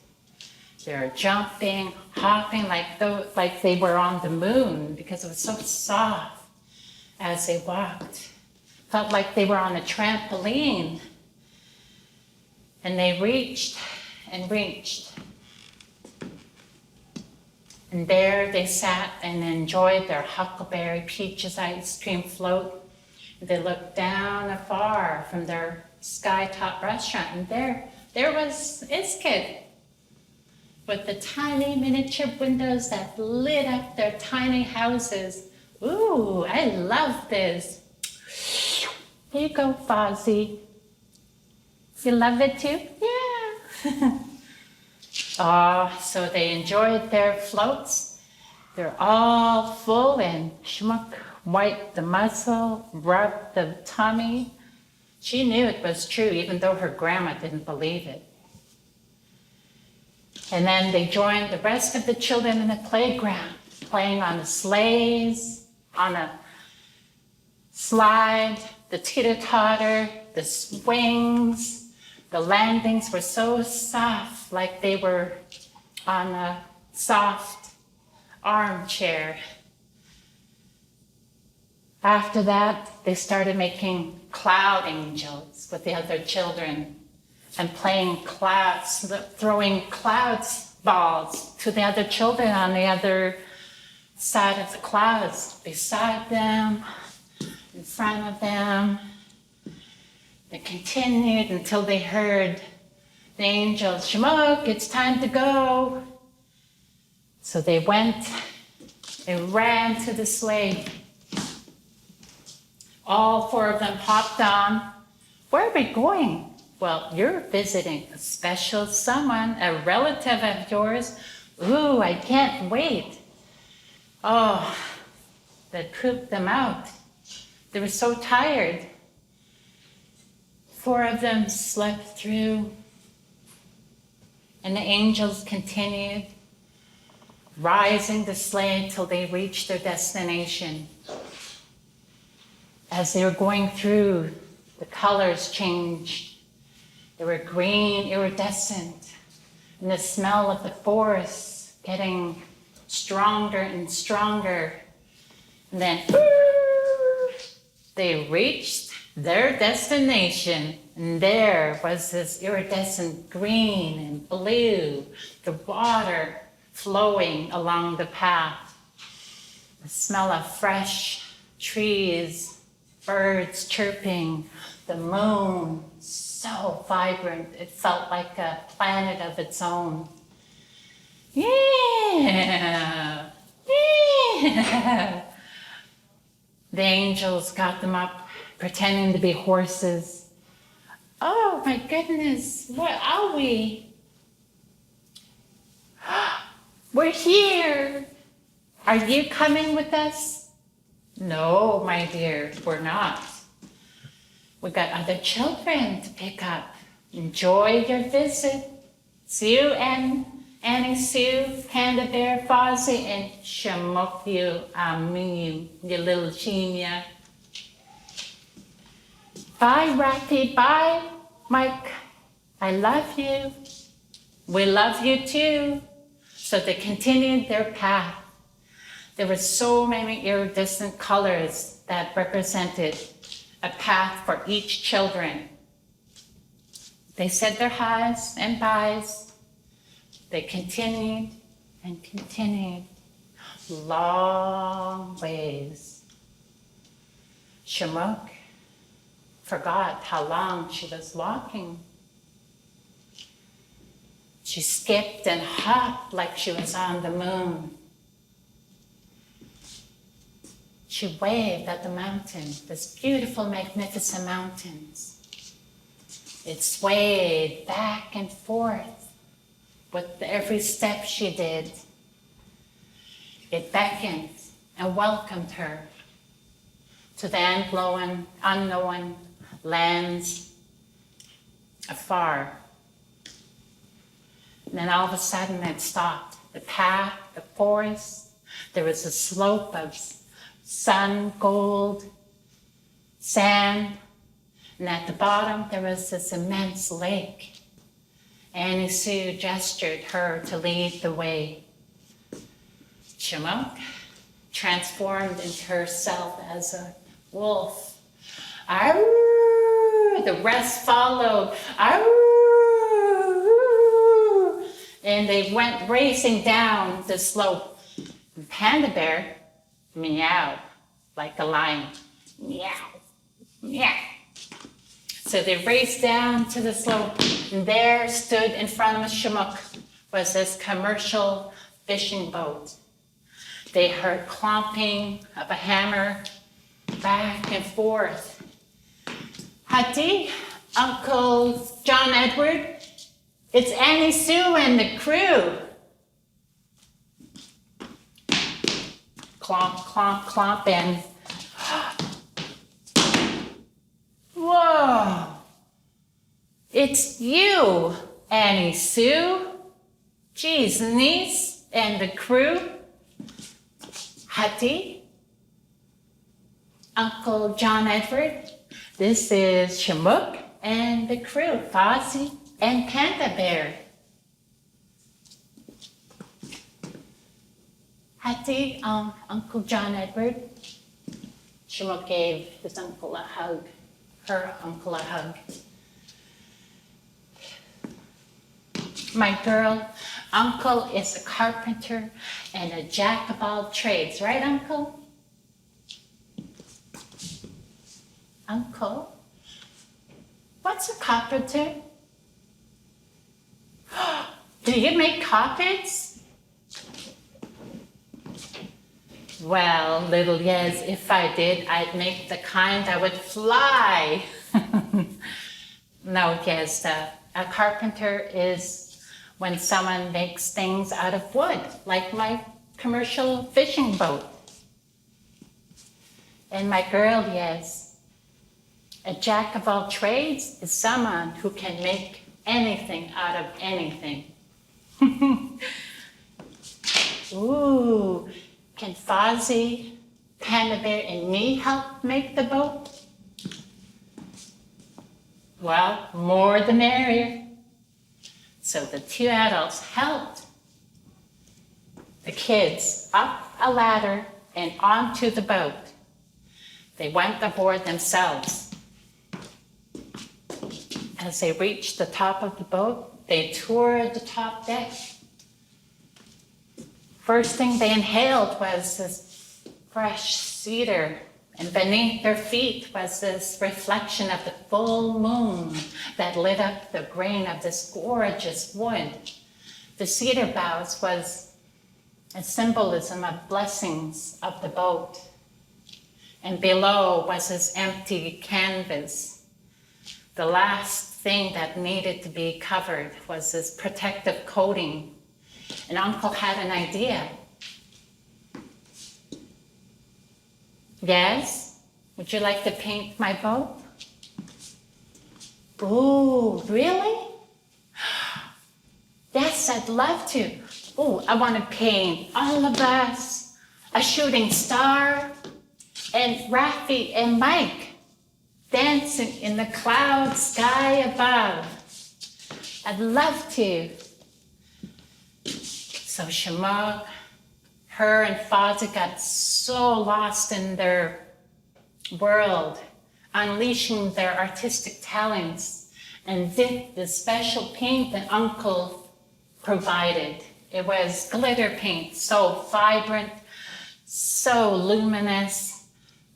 They're jumping, hopping like they were on the moon because it was so soft as they walked. Felt like they were on a trampoline. And they reached and reached. And there they sat and enjoyed their huckleberry peaches ice cream float. They looked down afar from their sky-top restaurant, and there was Iskid with the tiny miniature windows that lit up their tiny houses. Ooh, I love this. Here you go, Fozzie. You love it too? Yeah. Oh, so they enjoyed their floats. They're all full, and Chemukh wiped the muzzle, rubbed the tummy. She knew it was true, even though her grandma didn't believe it. And then they joined the rest of the children in the playground, playing on the sleighs, on a slide, the teeter-totter, the swings. The landings were so soft, like they were on a soft armchair. After that, they started making cloud angels with the other children and playing clouds, throwing clouds balls to the other children on the other side of the clouds, beside them, in front of them. They continued until they heard the angels, Chemukh, it's time to go. So they went, they ran to the sleigh. All 4 of them hopped on. Where are we going? Well, you're visiting a special someone, a relative of yours. Ooh, I can't wait. Oh, that pooped them out. They were so tired. 4 of them slept through, and the angels continued, rising the sleigh till they reached their destination. As they were going through, the colors changed. They were green, iridescent, and the smell of the forest getting stronger and stronger. And then they reached their destination, and there was this iridescent green and blue, the water flowing along the path, the smell of fresh trees, birds chirping, the moon so vibrant it felt like a planet of its own. Yeah, yeah. The angels got them up, pretending to be horses. Oh my goodness, where are we? We're here. Are you coming with us? No, my dear, we're not. We got other children to pick up. Enjoy your visit. Sue and Annie Sue, Panda Bear, Fozzie, and Chemukh, you little Chimia. Bye, Rafi. Bye, Mike. I love you. We love you too. So they continued their path. There were so many iridescent colors that represented a path for each children. They said their highs and byes. They continued and continued, long ways. Chemukh forgot how long she was walking. She skipped and hopped like she was on the moon. She waved at the mountain, this beautiful, magnificent mountains. It swayed back and forth with every step she did. It beckoned and welcomed her to the unknown lands afar. And then all of a sudden it stopped. The path, the forest, there was a slope of sun, gold, sand, and at the bottom there was this immense lake. Annie Sue gestured her to lead the way. Chemukh transformed into herself as a wolf. Arr! The rest followed. Arr! And they went racing down the slope. And Panda Bear meowed like a lion. Meow, meow. So they raced down to the slope, and there stood in front of Chemukh was this commercial fishing boat. They heard clomping of a hammer back and forth. Hati, Uncle John Edward, it's Annie Sue and the crew. Clomp, clomp, clomp, and whoa! It's you, Annie Sue, geez, niece, and the crew. Hati, Uncle John Edward, this is Chemukh and the crew, Fozzie and Panda Bear. Hati, Uncle John Edward. Chemukh gave his uncle a hug, her uncle a hug. My girl, Uncle is a carpenter and a jack of all trades, right, Uncle? Uncle, what's a carpenter? Do you make carpets? Well, little yes, if I did, I'd make the kind that would fly. No, yes, a carpenter is when someone makes things out of wood, like my commercial fishing boat. And my girl, yes, a jack of all trades is someone who can make anything out of anything. Ooh, can Fozzie, Panda Bear, and me help make the boat? Well, more the merrier. So the two adults helped the kids up a ladder and onto the boat. They went aboard themselves. As they reached the top of the boat, they toured the top deck. First thing they inhaled was this fresh cedar, and beneath their feet was this reflection of the full moon that lit up the grain of this gorgeous wood. The cedar boughs was a symbolism of blessings of the boat. And below was this empty canvas. The last thing that needed to be covered was this protective coating. And Uncle had an idea. Yes? Would you like to paint my boat? Ooh, really? Yes, I'd love to. Ooh, I want to paint all of us, a shooting star, and Rafi and Mike dancing in the cloud sky above. I'd love to. So Chemukh, her and Fozzie got so lost in their world, unleashing their artistic talents, and did the special paint that Uncle provided. It was glitter paint, so vibrant, so luminous,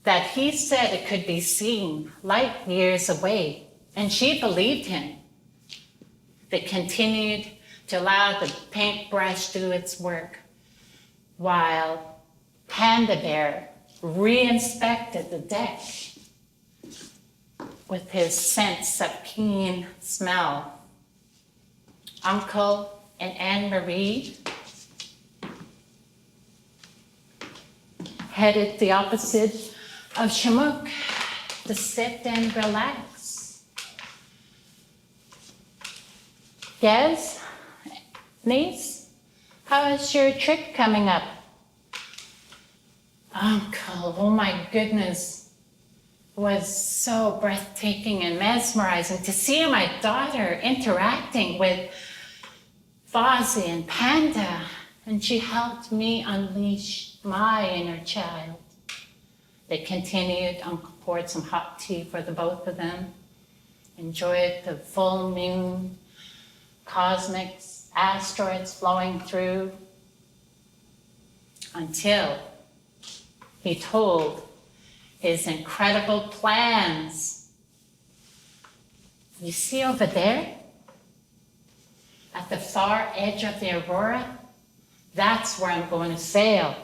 that he said it could be seen light years away, and she believed him. They continued to allow the paintbrush to do its work, while Panda Bear re-inspected the deck with his sense of keen smell. Uncle and Anne-Marie headed the opposite of Chemukh to sit and relax. Yes, niece, how is your trip coming up? Uncle, oh my goodness, it was so breathtaking and mesmerizing to see my daughter interacting with Fozzie and Panda, and she helped me unleash my inner child. They continued. Uncle poured some hot tea for the both of them, enjoyed the full moon, cosmics, asteroids flowing through, until he told his incredible plans. You see over there, at the far edge of the aurora, that's where I'm going to sail.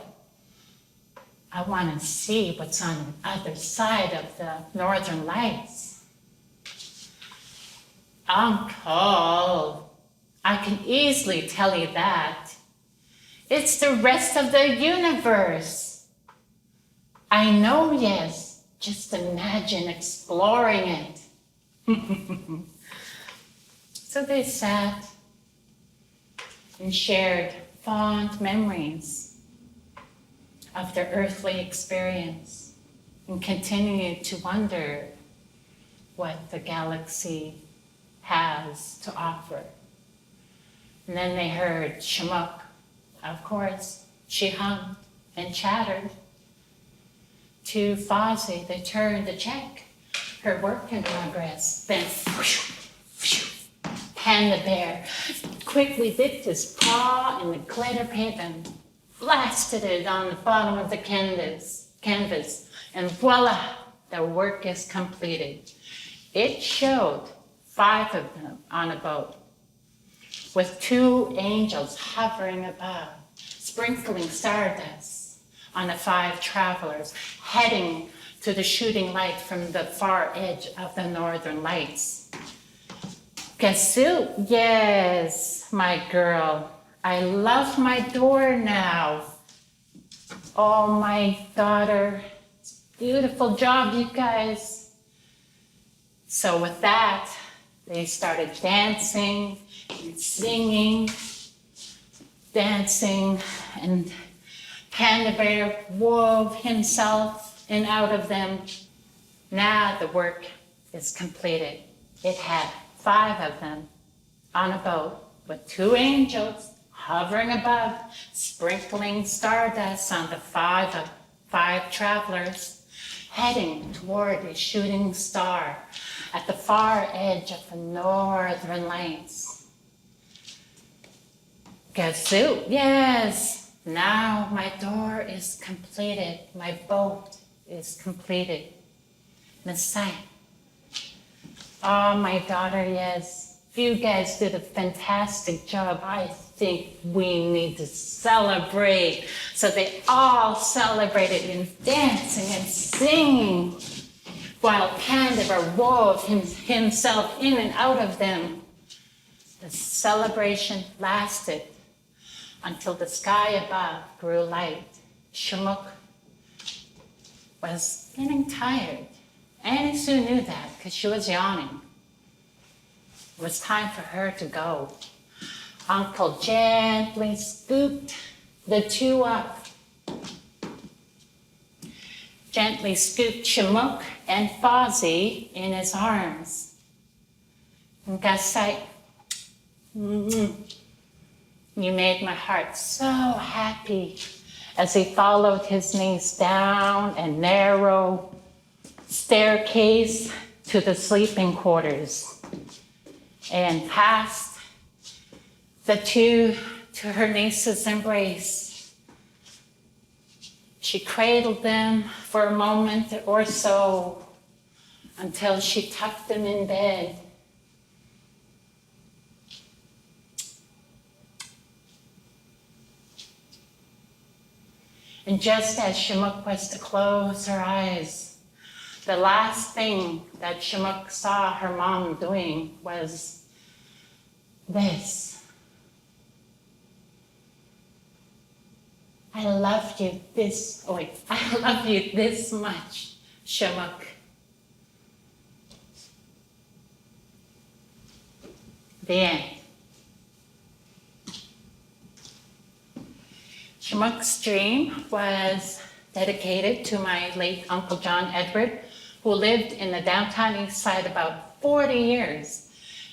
I want to see what's on the other side of the northern lights. Uncle, I can easily tell you that. It's the rest of the universe. I know, yes. Just imagine exploring it. So they sat and shared fond memories of their earthly experience and continued to wonder what the galaxy has to offer. And then they heard Chemukh. Of course, she hummed and chattered. To Fozzie, they turned to check her work in progress. Then, Panda Bear quickly dipped his paw in the glitter paint and blasted it on the bottom of the canvas. And voila, the work is completed. It showed 5 of them on a boat, with 2 angels hovering above, sprinkling stardust on the 5 travelers heading to the shooting light from the far edge of the northern lights. Gasu, yes, my girl, I love my door now. Oh, my daughter, beautiful job, you guys. So with that, they started dancing and singing, dancing, and Panda Bear wove himself in out of them. Now the work is completed. It had 5 of them on a boat with 2 angels hovering above, sprinkling stardust on the 5 travelers heading toward a shooting star at the far edge of the northern lights. Gasu, yes, now my door is completed, my boat is completed. Messiah. Oh, my daughter, yes. You guys did a fantastic job. I think we need to celebrate. So they all celebrated in dancing and singing, while Panda Bear wove himself in and out of them. The celebration lasted until the sky above grew light. Chemukh was getting tired. Annie Sue knew that because she was yawning. It was time for her to go. Uncle gently scooped the 2 up. Gently scooped Chemukh and Fozzie in his arms. And Gitxsan, you made my heart so happy as he followed his niece down a narrow staircase to the sleeping quarters and past the 2 to her niece's embrace. She cradled them for a moment or so until she tucked them in bed. And just as Chemukh was to close her eyes, the last thing that Chemukh saw her mom doing was this. I love you this, oh wait, I love you this much, Chemukh. The end. Chemukh's dream was dedicated to my late Uncle John Edward, who lived in the Downtown Eastside about 40 years.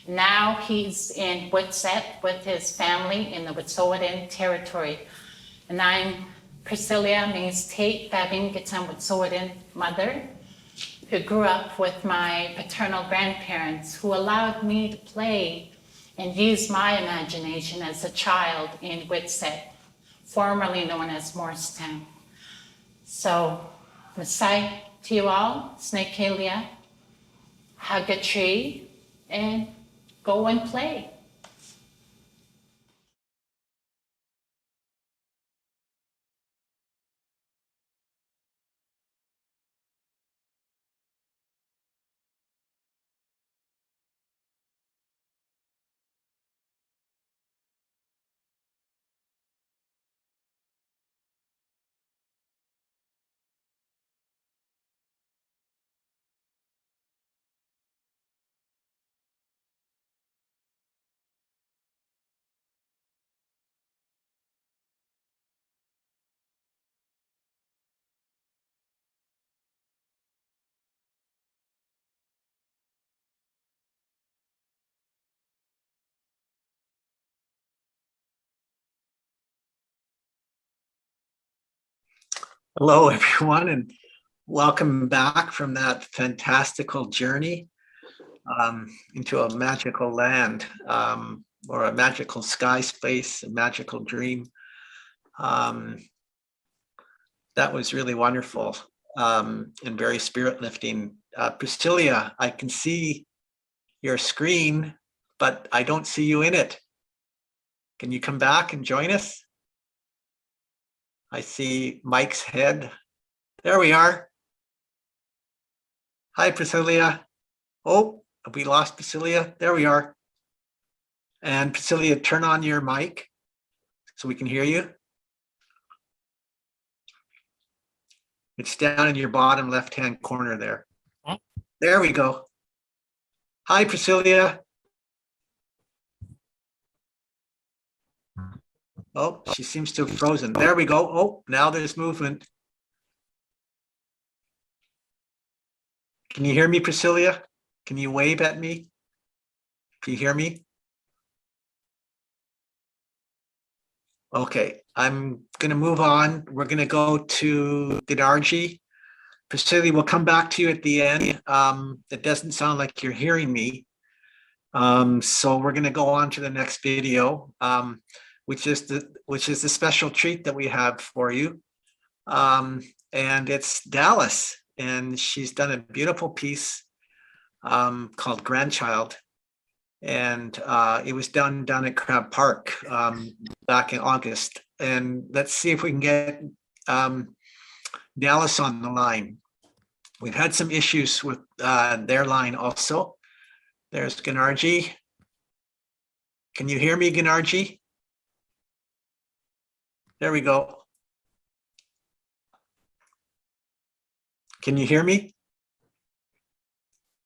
Now he's in Wetsuwet'en with his family in the Wetsuwet'en territory. And I'm Priscillia Mays Tait, Babine, Gitxsan Wetsuwet'en mother, who grew up with my paternal grandparents, who allowed me to play and use my imagination as a child in Wetsuwet'en, formerly known as Morristown. So, Masai to you all, Snake Kalia, hug a tree, and go and play. Hello, everyone, and welcome back from that fantastical journey into a magical land, or a magical sky space, a magical dream. That was really wonderful and very spirit lifting. Priscillia, I can see your screen, but I don't see you in it. Can you come back and join us? I see Mike's head. There we are. Hi, Priscillia. Oh, we lost Priscillia. There we are. And Priscillia, turn on your mic so we can hear you. It's down in your bottom left-hand corner there. There we go. Hi, Priscillia. Oh, she seems to have frozen. There we go. Oh, now there's movement. Can you hear me, Priscillia? Can you wave at me? Can you hear me? Okay, I'm going to move on. We're going to go to Gunargie. Priscillia, we'll come back to you at the end. It doesn't sound like you're hearing me. So we're going to go on to the next video, which is the special treat that we have for you. And it's Dallas, and she's done a beautiful piece called Grandchild. And it was done down at Crab Park back in August. And let's see if we can get Dallas on the line. We've had some issues with their line also. There's Gunargie. Can you hear me, Gunargie? There we go. Can you hear me?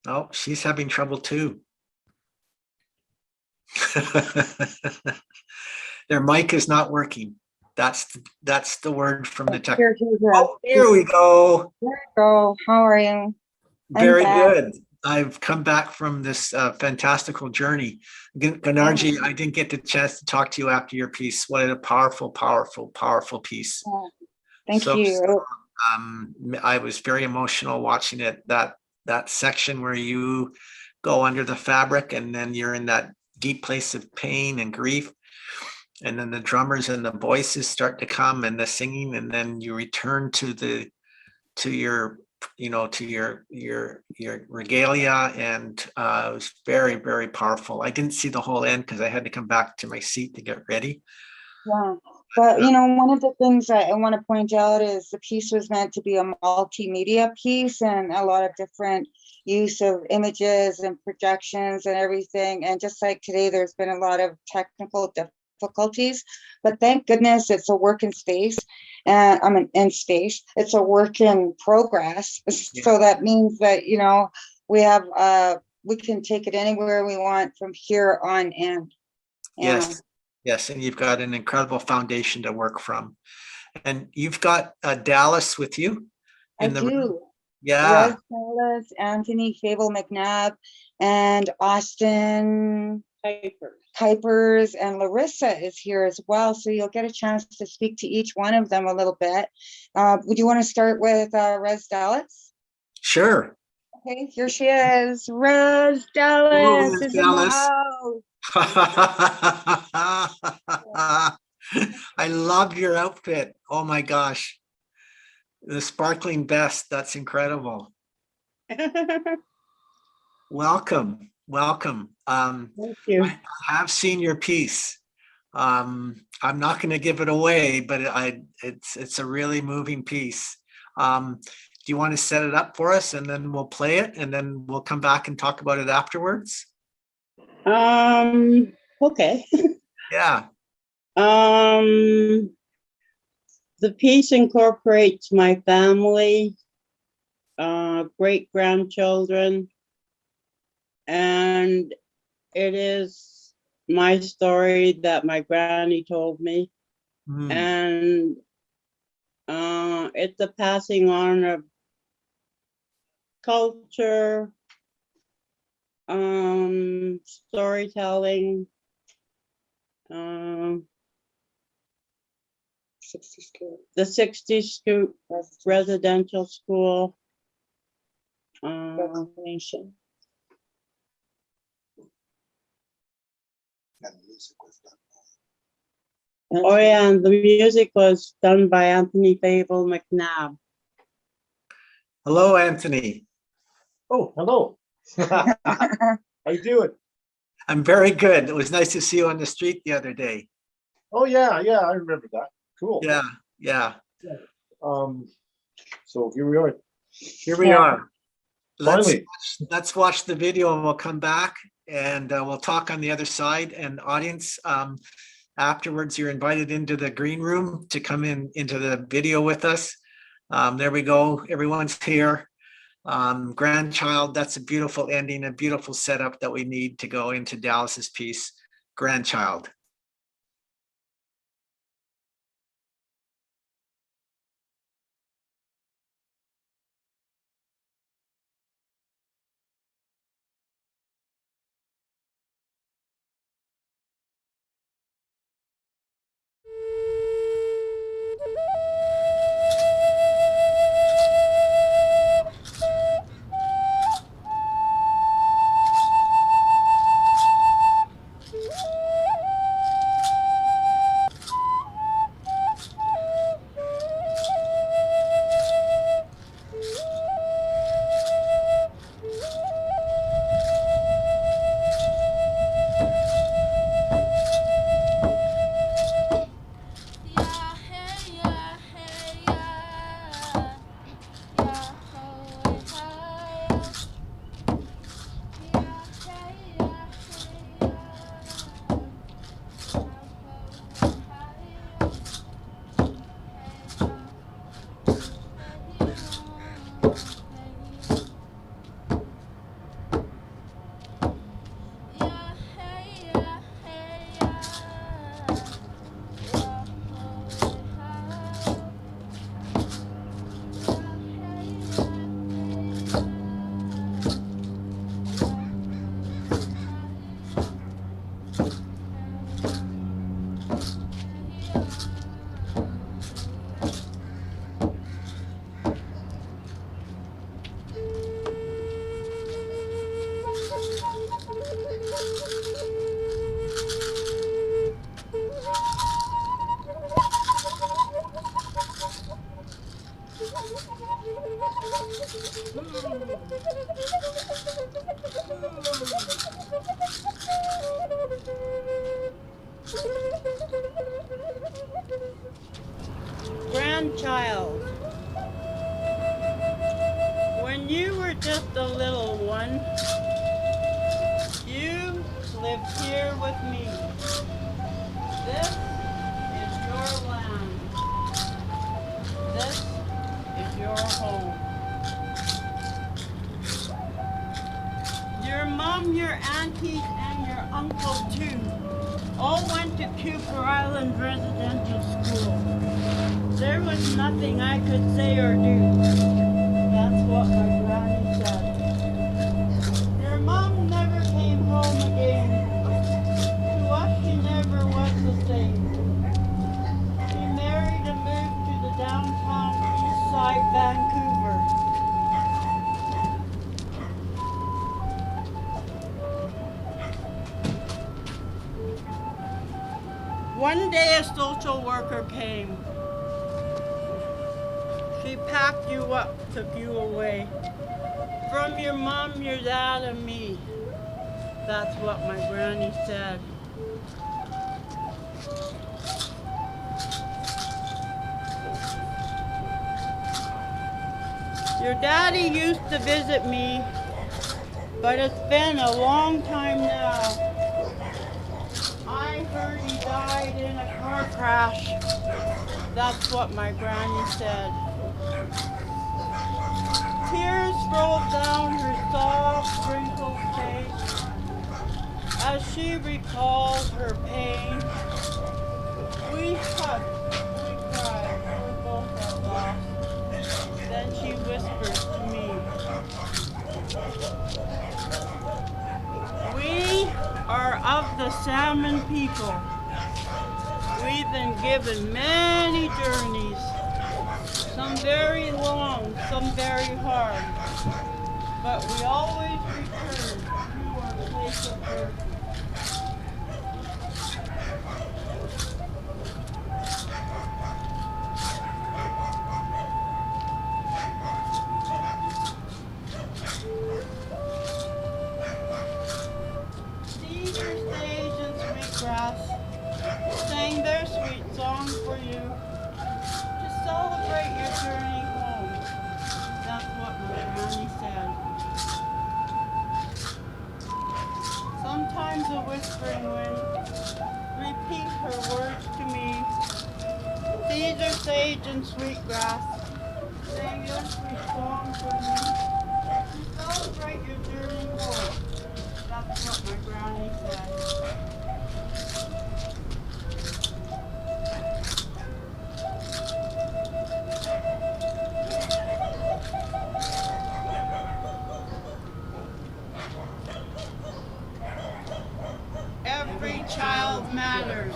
Oh, she's having trouble too. Their mic is not working. That's the word from the tech. Oh, here we go. There we go. How are you? Very good. I've come back from this fantastical journey. Gunargie, I didn't get the chance to talk to you after your piece. What a powerful, powerful, powerful piece. Thank you. I was very emotional watching it. That section where you go under the fabric and then you're in that deep place of pain and grief. And then the drummers and the voices start to come and the singing, and then you return to your regalia, and it was very, very powerful. I didn't see the whole end because I had to come back to my seat to get ready. Yeah. But, you know, one of the things that I want to point out is the piece was meant to be a multimedia piece and a lot of different use of images and projections and everything. And just like today, there's been a lot of technical difficulties, but thank goodness it's a work in space. And I mean, in space, it's a work in progress. Yeah. So that means that, you know, we have, we can take it anywhere we want from here on in. Yeah. Yes. Yes, and you've got an incredible foundation to work from. And you've got Dallas with you I in the room. do. Yeah. Rez Dallas, Anthony Fable McNabb, and Austin Kuipers, and Larissa is here as well. So you'll get a chance to speak to each one of them a little bit. Would you want to start with Rez Dallas? Sure. Okay, here she is. Rez Dallas Rez is in the house. I love your outfit. Oh my gosh. The sparkling vest, that's incredible. Welcome. Welcome. Thank you. I have seen your piece. I'm not going to give it away, but it's a really moving piece. Do you want to set it up for us and then we'll play it and then we'll come back and talk about it afterwards? Okay. Yeah. The piece incorporates my family, great-grandchildren, and it is my story that my granny told me. And it's a passing on of culture, storytelling, 60 school. the 60s Scoop residential school. Nation. Oh yeah, and the music was done by Anthony Fable McNabb. Hello, Anthony. Oh, hello. How you doing? I'm very good. It was nice to see you on the street the other day. Oh yeah, I remember that. Cool. Yeah, yeah. So here we are. Here we are. Finally. Let's watch the video and we'll come back and we'll talk on the other side. And audience, afterwards, you're invited into the green room to come into the video with us. There we go. Everyone's here. Grandchild, that's a beautiful ending, a beautiful setup that we need to go into Dallas's piece, Grandchild. Grandchild, when you were just a little one, you lived here with me. This is your land. This is your home. Your mom, your aunties, and your uncle too all went to Cooper Island Residential School. There was nothing I could say or do. That's what my granny said. Your mom never came home again. To us, she never was the same. She married and moved to the Downtown Eastside, Vancouver. One day a social worker came. She packed you up, took you away. From your mom, your dad, and me. That's what my granny said. Your daddy used to visit me, but it's been a long time now. I heard he died in a car crash. That's what my granny said. Tears rolled down her soft, wrinkled face as she recalled her pain. We hugged, we cried, we both are lost. Then she whispered to me, "We are of the Salmon people. We've been given many journeys, some very long, some very hard, but we always return to our place of birth." Cedar, sage, and sweetgrass sang their sweet song for you to celebrate your journey home. That's what my granny said. Sometimes a whispering wind repeats her words to me. Cedar, sage, and sweetgrass sang your sweet song for me to celebrate your journey home. That's what my granny said. Every child matters.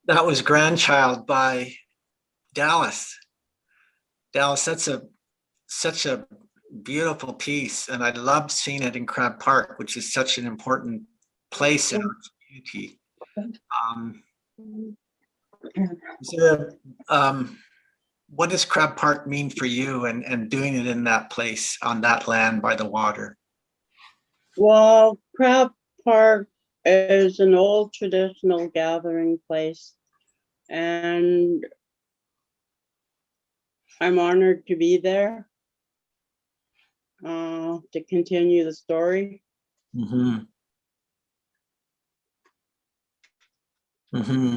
That was Grandchild by Dallas. Dallas, that's such a beautiful piece, and I loved seeing it in Crab Park, which is such an important place in our community. Is there what does Crab Park mean for you and doing it in that place, on that land by the water? Well, Crab Park is an old traditional gathering place, and I'm honored to be there. to continue the story. Mm-hmm. Mm-hmm.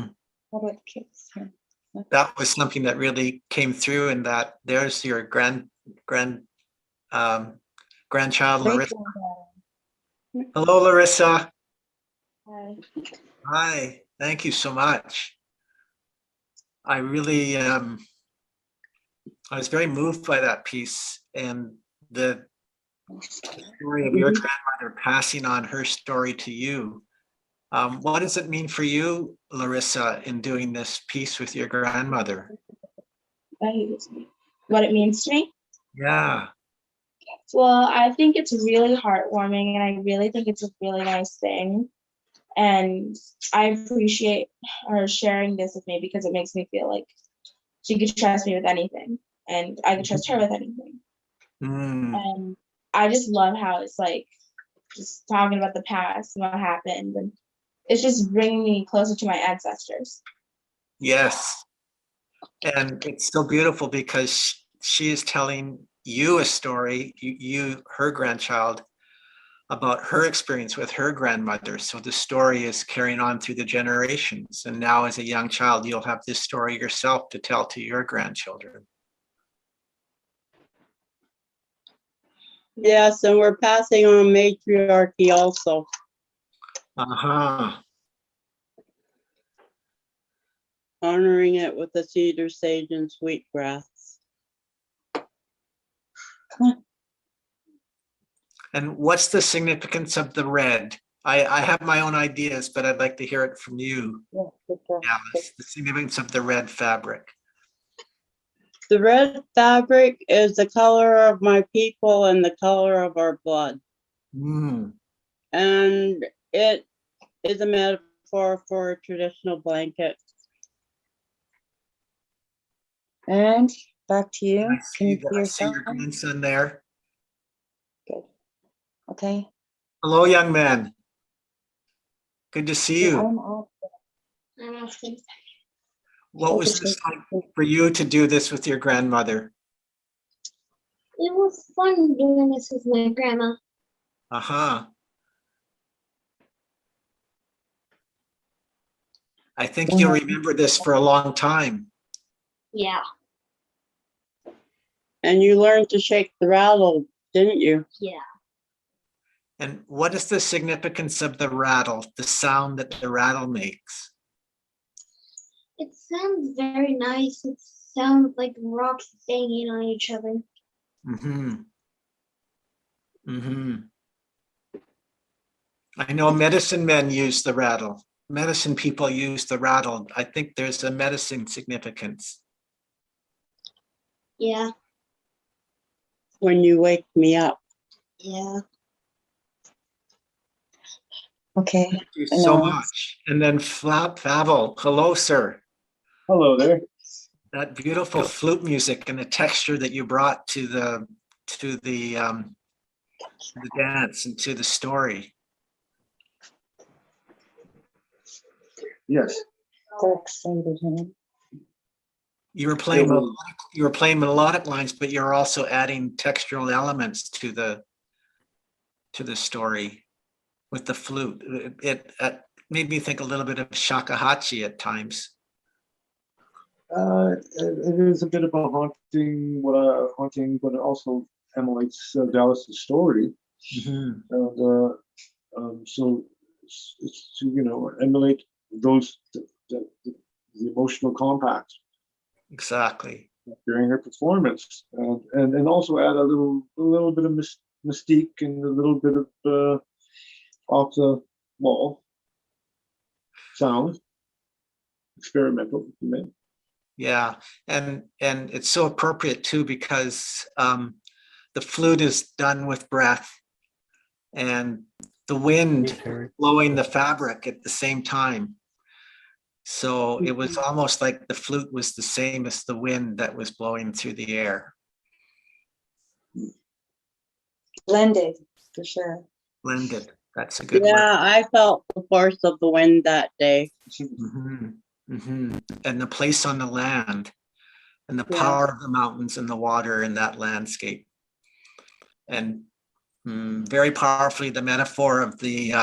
How about the kids? That was something that really came through in that there's your grandchild, Larissa. Hello, Larissa. Hi. Hi, thank you so much. I really, I was very moved by that piece and the story of your grandmother passing on her story to you. What does it mean for you, Larissa, in doing this piece with your grandmother? What it means to me? Yeah. Well, I think it's really heartwarming, and I really think it's a really nice thing. And I appreciate her sharing this with me because it makes me feel like she could trust me with anything, and I could trust her with anything. And I just love how it's like just talking about the past and what happened, and it's just bringing me closer to my ancestors. Yes. And it's so beautiful because she is telling you a story, you, her grandchild, about her experience with her grandmother. So the story is carrying on through the generations. And now as a young child, you'll have this story yourself to tell to your grandchildren. Yes, and we're passing on matriarchy also. Uh-huh. Honoring it with the cedar, sage, and sweetgrass. And what's the significance of the red? I have my own ideas, but I'd like to hear it from you. Alice, the significance of the red fabric. The red fabric is the color of my people and the color of our blood. Mm. And it is a metaphor for a traditional blanket. And back to you. Can you see I see yourself? your grandson there. Good. Okay. Hello, young man. Good to see you. I'm asking. What was this like for you to do this with your grandmother? It was fun doing this with my grandma. Uh-huh. I think you'll remember this for a long time. Yeah. And you learned to shake the rattle, didn't you? Yeah. And what is the significance of the rattle, the sound that the rattle makes? It sounds very nice. It sounds like rocks banging on each other. Mm-hmm. Mm-hmm. I know medicine men use the rattle. Medicine people use the rattle. I think there's a medicine significance. Yeah. When you wake me up. Yeah. Okay. Thank you so much. And then Favel, hello, sir. Hello there. That beautiful flute music and the texture that you brought to the dance and to the story. Yes. So excited, huh? You were playing melodic lines, but you're also adding textural elements to the story with the flute. It made me think a little bit of shakuhachi at times. It is a bit of a haunting, but it also emulates Dallas's story. Mm-hmm. And so it's to emulate those the emotional compacts. Exactly. During her performance, and also add a little bit of mystique and a little bit of off the wall sound, experimental. Yeah, and it's so appropriate too because the flute is done with breath, and the wind blowing the fabric at the same time. So it was almost like the flute was the same as the wind that was blowing through the air. Blended, for sure. Blended. That's a good word. Yeah, I felt the force of the wind that day. Mm-hmm. Mm-hmm. And the place on the land and the power of the mountains and the water in that landscape. and very powerfully the metaphor of the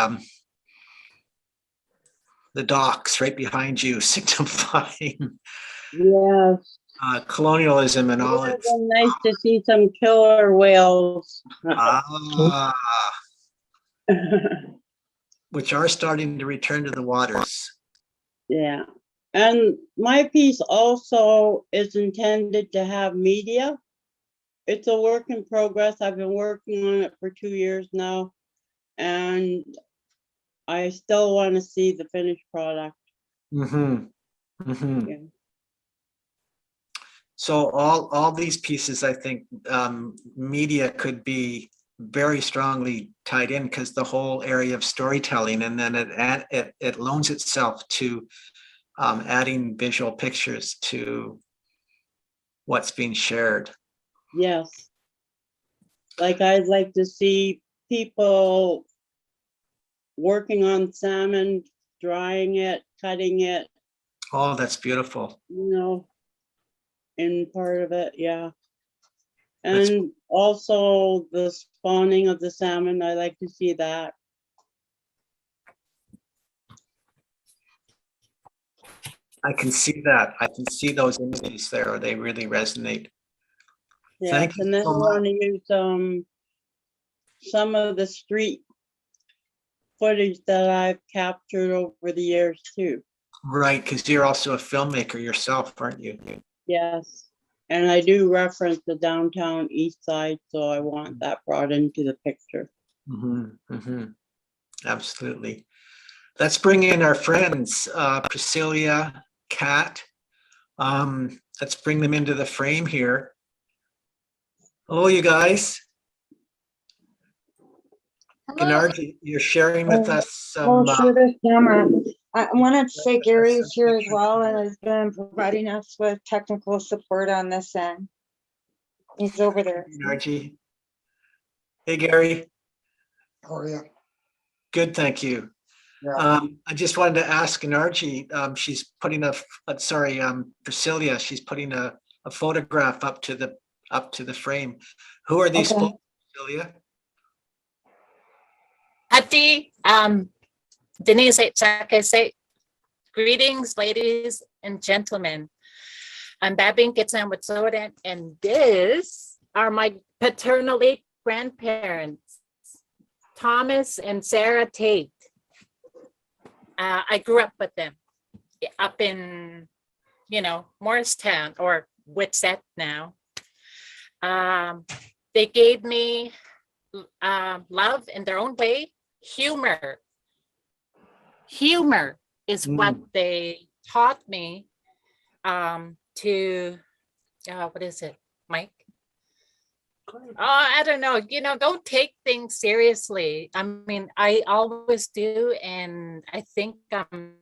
docks right behind you, signifying Yes. colonialism and It all would have its. been nice to see some killer whales. Which are starting to return to the waters. Yeah. And my piece also is intended to have media. It's a work in progress. I've been working on it for 2 years now, and I still want to see the finished product. Yeah. So all these pieces, I think, media could be very strongly tied in, because the whole area of storytelling, and then it loans itself to adding visual pictures to what's being shared. Yes. Like I'd like to see people working on salmon, drying it, cutting it, Oh, that's beautiful. you know, in part of it, yeah. That's- And also the spawning of the salmon, I like to see that. I can see that. I can see those images there. They really resonate. Yes, Thank you and then I so much. want to use some of the street footage that I've captured over the years too. Right, because you're also a filmmaker yourself, aren't you? Yes, and I do reference the Downtown Eastside, so I want that brought into the picture. Absolutely. Let's bring in our friends, Priscillia, Kat. Let's bring them into the frame here. Hello, you guys. Gunargie, you're sharing with us some. Sure, this camera. I wanted to say Gary's here as well and has been providing us with technical support on this end. He's over there. Gunargie. Hey, Gary. How are you? Good, thank you. Yeah. I just wanted to ask Gunargie, she's putting Priscillia, she's putting a photograph up to the frame. Who are these folks, Priscillia? Ati, Denise, say, greetings, ladies and gentlemen. I'm Babine, Gitxsan, Wetsuwet'en, and this are my paternal grandparents, Thomas and Sarah Tait. I grew up with them up in, Morristown, or Wetsuwet'en now. They gave me love in their own way. Humor is what they taught me to, what is it, Mike? Oh, I don't know, don't take things seriously. I mean, I always do, and I think I'm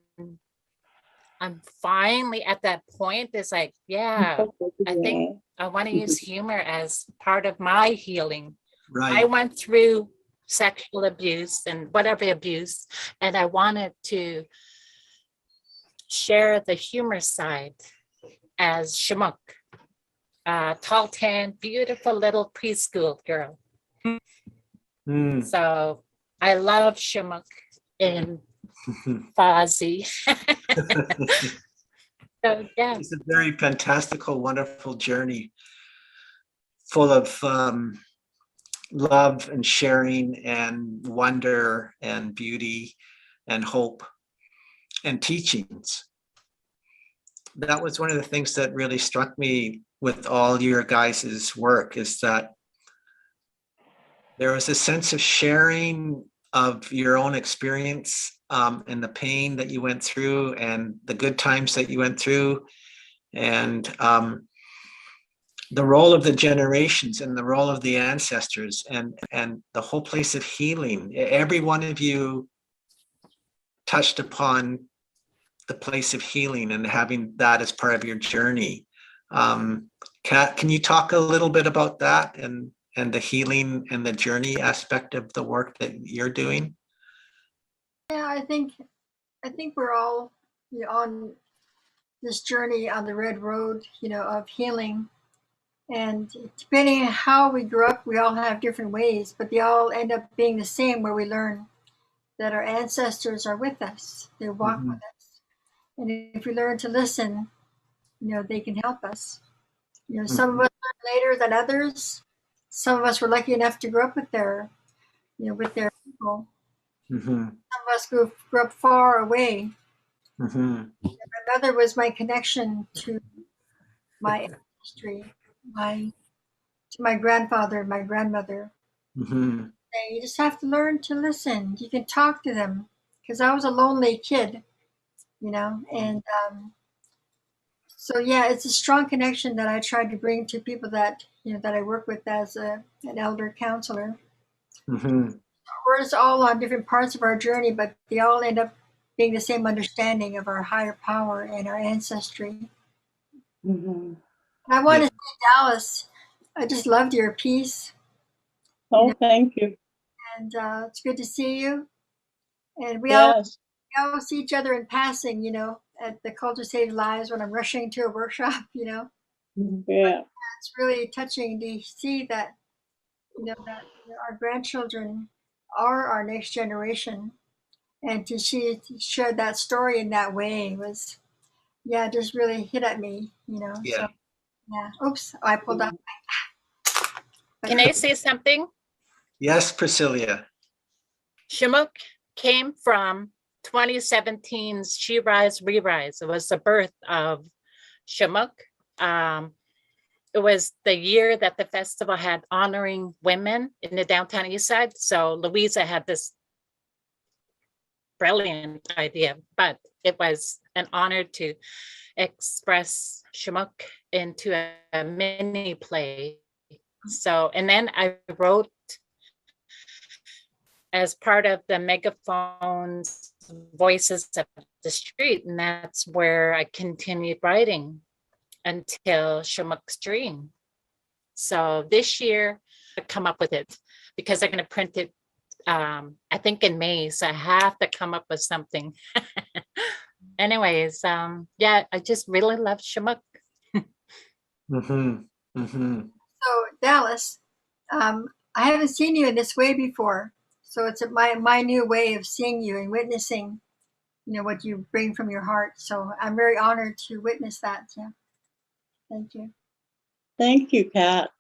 finally at that point. It's like, yeah, I think I want to use humor as part of my healing. Right. I went through sexual abuse and whatever abuse, and I wanted to share the humor side as Chemukh, tall, tan, beautiful little preschool girl. So I love Chemukh and Fozzie. So yeah, It's a very fantastical, wonderful journey, full of love and sharing and wonder and beauty and hope and teachings. That was one of the things that really struck me with all your guys' work, is that there was a sense of sharing of your own experience and the pain that you went through and the good times that you went through, and the role of the generations and the role of the ancestors and the whole place of healing. Every one of you touched upon the place of healing and having that as part of your journey. Kat, can you talk a little bit about that and the healing and the journey aspect of the work that you're doing? Yeah, I think we're all on this journey on the red road, of healing. And depending on how we grew up we all have different ways, but they all end up being the same, where we learn that our ancestors are with us. They walk with us. And if we learn to listen, they can help us. Some of us learn later than others. Some of us were lucky enough to grow up with their people. Some of us grew up far away. My mother was my connection to my ancestry, to my grandfather and my grandmother. And you just have to learn to listen. You can talk to them, because I was a lonely kid, and so yeah, it's a strong connection that I tried to bring to people that that I work with as an elder counselor. We're just all on different parts of our journey, but they all end up being the same understanding of our higher power and our ancestry. And I want to say, Dallas, I just loved your piece. Oh, thank you. And it's good to see you. And we Yes. all see each other in passing, at the Culture Saves Lives when I'm rushing to a workshop, Yeah. It's really touching to see that, that our grandchildren are our next generation. And to share that story in that way was, just really hit at me, Yeah. So, yeah. Oops, I pulled up. Can I say something? Yes, Priscillia. Chemukh came from 2017's She Rise, We Rise. It was the birth of Chemukh. It was the year that the festival had honoring women in the Downtown Eastside. So Louisa had this brilliant idea, but it was an honor to express Chemukh into a mini play. So, and then I wrote as part of the megaphone's Voices of the Street, and that's where I continued writing until Chemukh's Dream. So this year I come up with it because I'm going to print it I think in May, so I have to come up with something. Anyways, yeah, I just really love Chemukh. So Dallas, I haven't seen you in this way before. So it's my new way of seeing you and witnessing, what you bring from your heart. So I'm very honored to witness that. Yeah. Thank you. Thank you, Kat.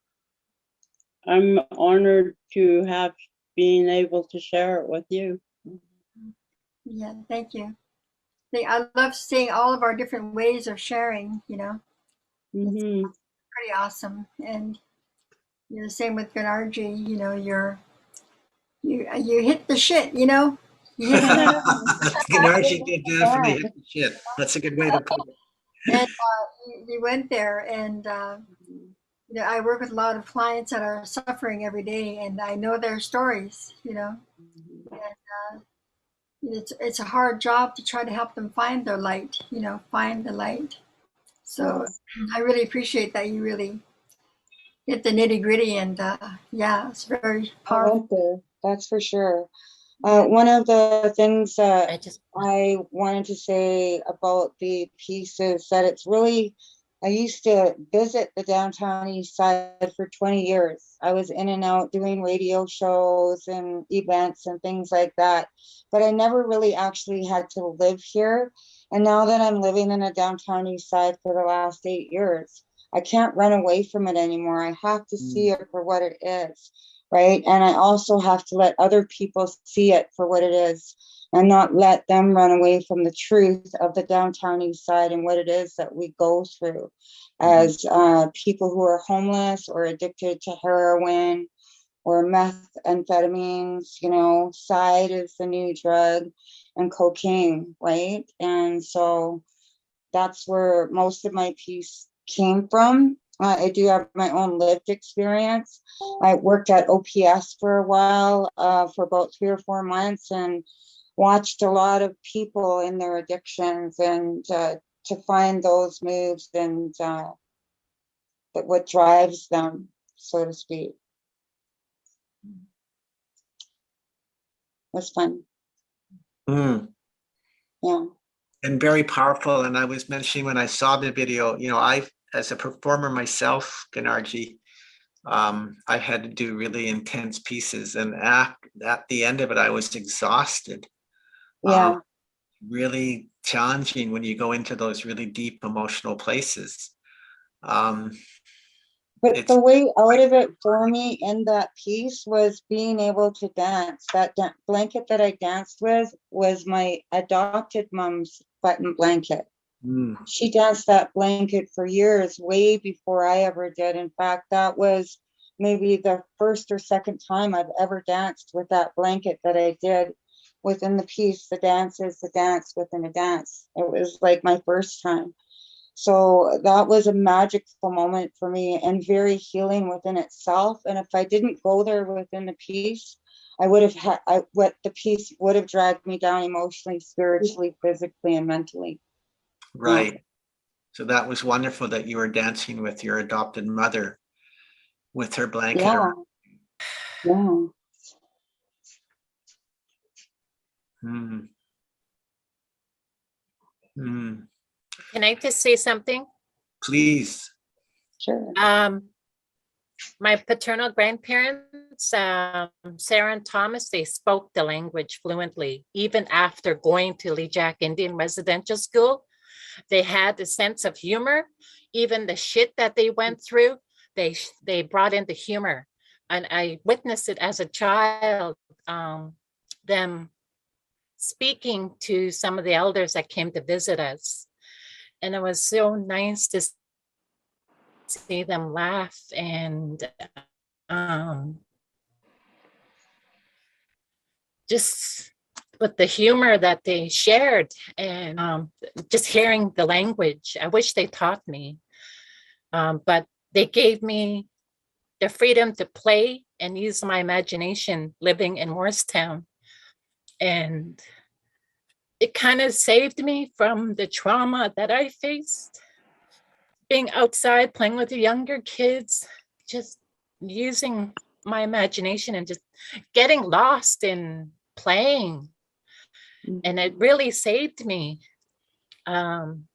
I'm honored to have been able to share it with you. Yeah, thank you. I love seeing all of our different ways of sharing, It's pretty awesome. And the same with Gunargie, you hit the shit, You hit Gunargie did definitely hit the shit. That's a good way to put it. And you went there, and I work with a lot of clients that are suffering every day, and I know their stories, and it's a hard job to try to help them find their light, find the light. So I really appreciate that you really hit the nitty gritty, and yeah, it's very powerful. That's for sure. One of the things that I wanted to say about the piece is that it's really, I used to visit the Downtown Eastside for 20 years. I was in and out doing radio shows and events and things like that, but I never really actually had to live here. And now that I'm living in the Downtown Eastside for the last 8 years, I can't run away from it anymore. I have to see it for what it is, right? And I also have to let other people see it for what it is and not let them run away from the truth of the Downtown Eastside and what it is that we go through as people who are homeless or addicted to heroin or methamphetamines, side is the new drug, and cocaine, right? And so that's where most of my piece came from. I do have my own lived experience. I worked at OPS for a while, for about 3 or 4 months, and watched a lot of people in their addictions and to find those moves and what drives them, so to speak. It was fun. Yeah. And very powerful. And I was mentioning when I saw the video, I, as a performer myself, Gunargie, I had to do really intense pieces, and at the end of it, I was exhausted. Yeah. Really challenging when you go into those really deep emotional places. But the way out of it for me in that piece was being able to dance. That blanket that I danced with was my adopted mom's button blanket. She danced that blanket for years, way before I ever did. In fact, that was maybe the first or second time I've ever danced with that blanket that I did within the piece. The dance is the dance within a dance. It was like my first time. So that was a magical moment for me and very healing within itself. And if I didn't go there within the piece, I would have had what the piece would have dragged me down emotionally, spiritually, physically, and mentally. Right. So that was wonderful that you were dancing with your adopted mother with her blanket. Yeah. Yeah. Can I just say something? Please. Sure. My paternal grandparents, Sarah and Thomas, they spoke the language fluently, even after going to Lyackson Indian Residential School. They had a sense of humor. Even the shit that they went through, they brought in the humor. And I witnessed it as a child, them speaking to some of the elders that came to visit us. And it was so nice to see them laugh and just with the humor that they shared, and just hearing the language. I wish they taught me, but they gave me the freedom to play and use my imagination living in Morristown. And it kind of saved me from the trauma that I faced. Being outside, playing with the younger kids, just using my imagination and just getting lost in playing. And it really saved me. And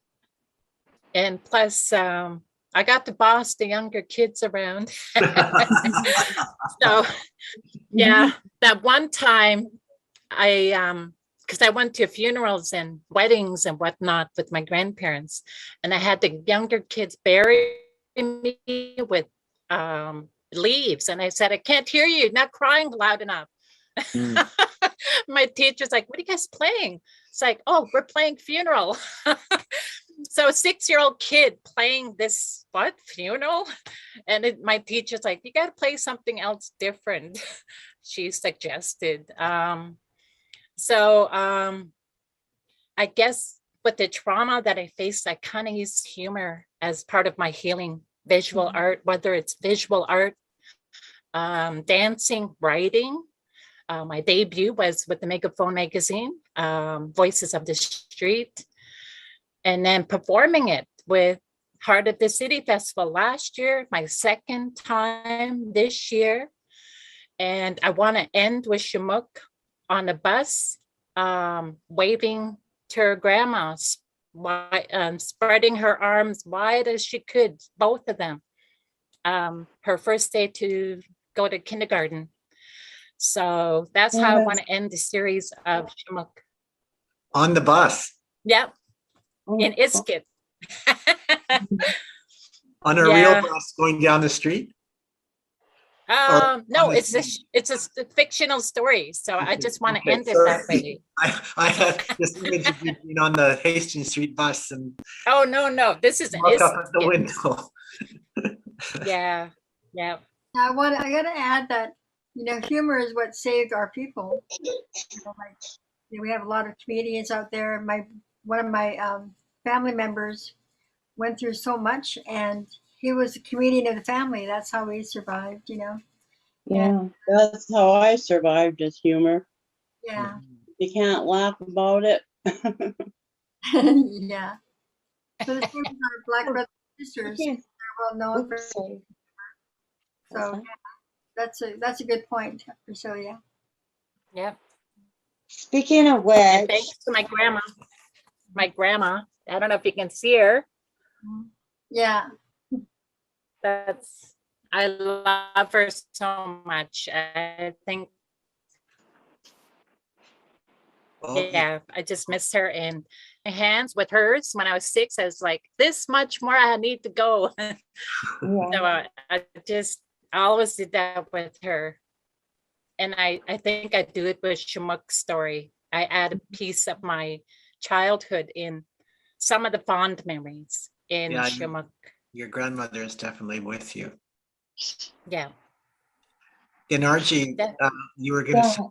plus, I got to boss the younger kids around. So, yeah, that one time because I went to funerals and weddings and whatnot with my grandparents, and I had the younger kids bury me with leaves. And I said, I can't hear you, not crying loud enough. My teacher's like, what are you guys playing? It's like, oh, we're playing funeral. So a 6-year-old kid playing this funeral? And my teacher's like, you got to play something else different, she suggested. So I guess with the trauma that I faced, I kind of used humor as part of my healing. Visual art, whether it's visual art, dancing, writing. My debut was with the Megaphone magazine, Voices of the Street, and then performing it with Heart of the City Festival last year, my second time this year. And I want to end with Chemukh on a bus, waving to her grandma, spreading her arms wide as she could, both of them. Her first day to go to kindergarten. So that's how I want to end the series of Chemukh. On the bus? Yep, in Iskit. On a real bus going down the street? No, it's a fictional story, so I just want to end it that way. I had this image of you being on the Hastings Street bus and oh no, this is look up at the window. Yeah. I gotta add that humor is what saved our people. We have a lot of comedians out there. One of my family members went through so much, and he was a comedian of the family. That's how we survived, Yeah, and, that's how I survived, is humor. Yeah. You can't laugh about it. Yeah. So the same as our Black brothers and sisters, they're well known for. So that's a good point, Priscillia. Yep. Speaking of which, and thanks to my grandma. I don't know if you can see her. Yeah. That's I love her so much. I think, Oh, yeah, I just miss her. And my hands with hers when I was 6, I was like, this much more I need to go. So I always did that with her. And I think I do it with Chemukh's story. I add a piece of my childhood in some of the fond memories in yeah, Chemukh. your grandmother is definitely with you. Yeah. Gunargie, That- you were going to say,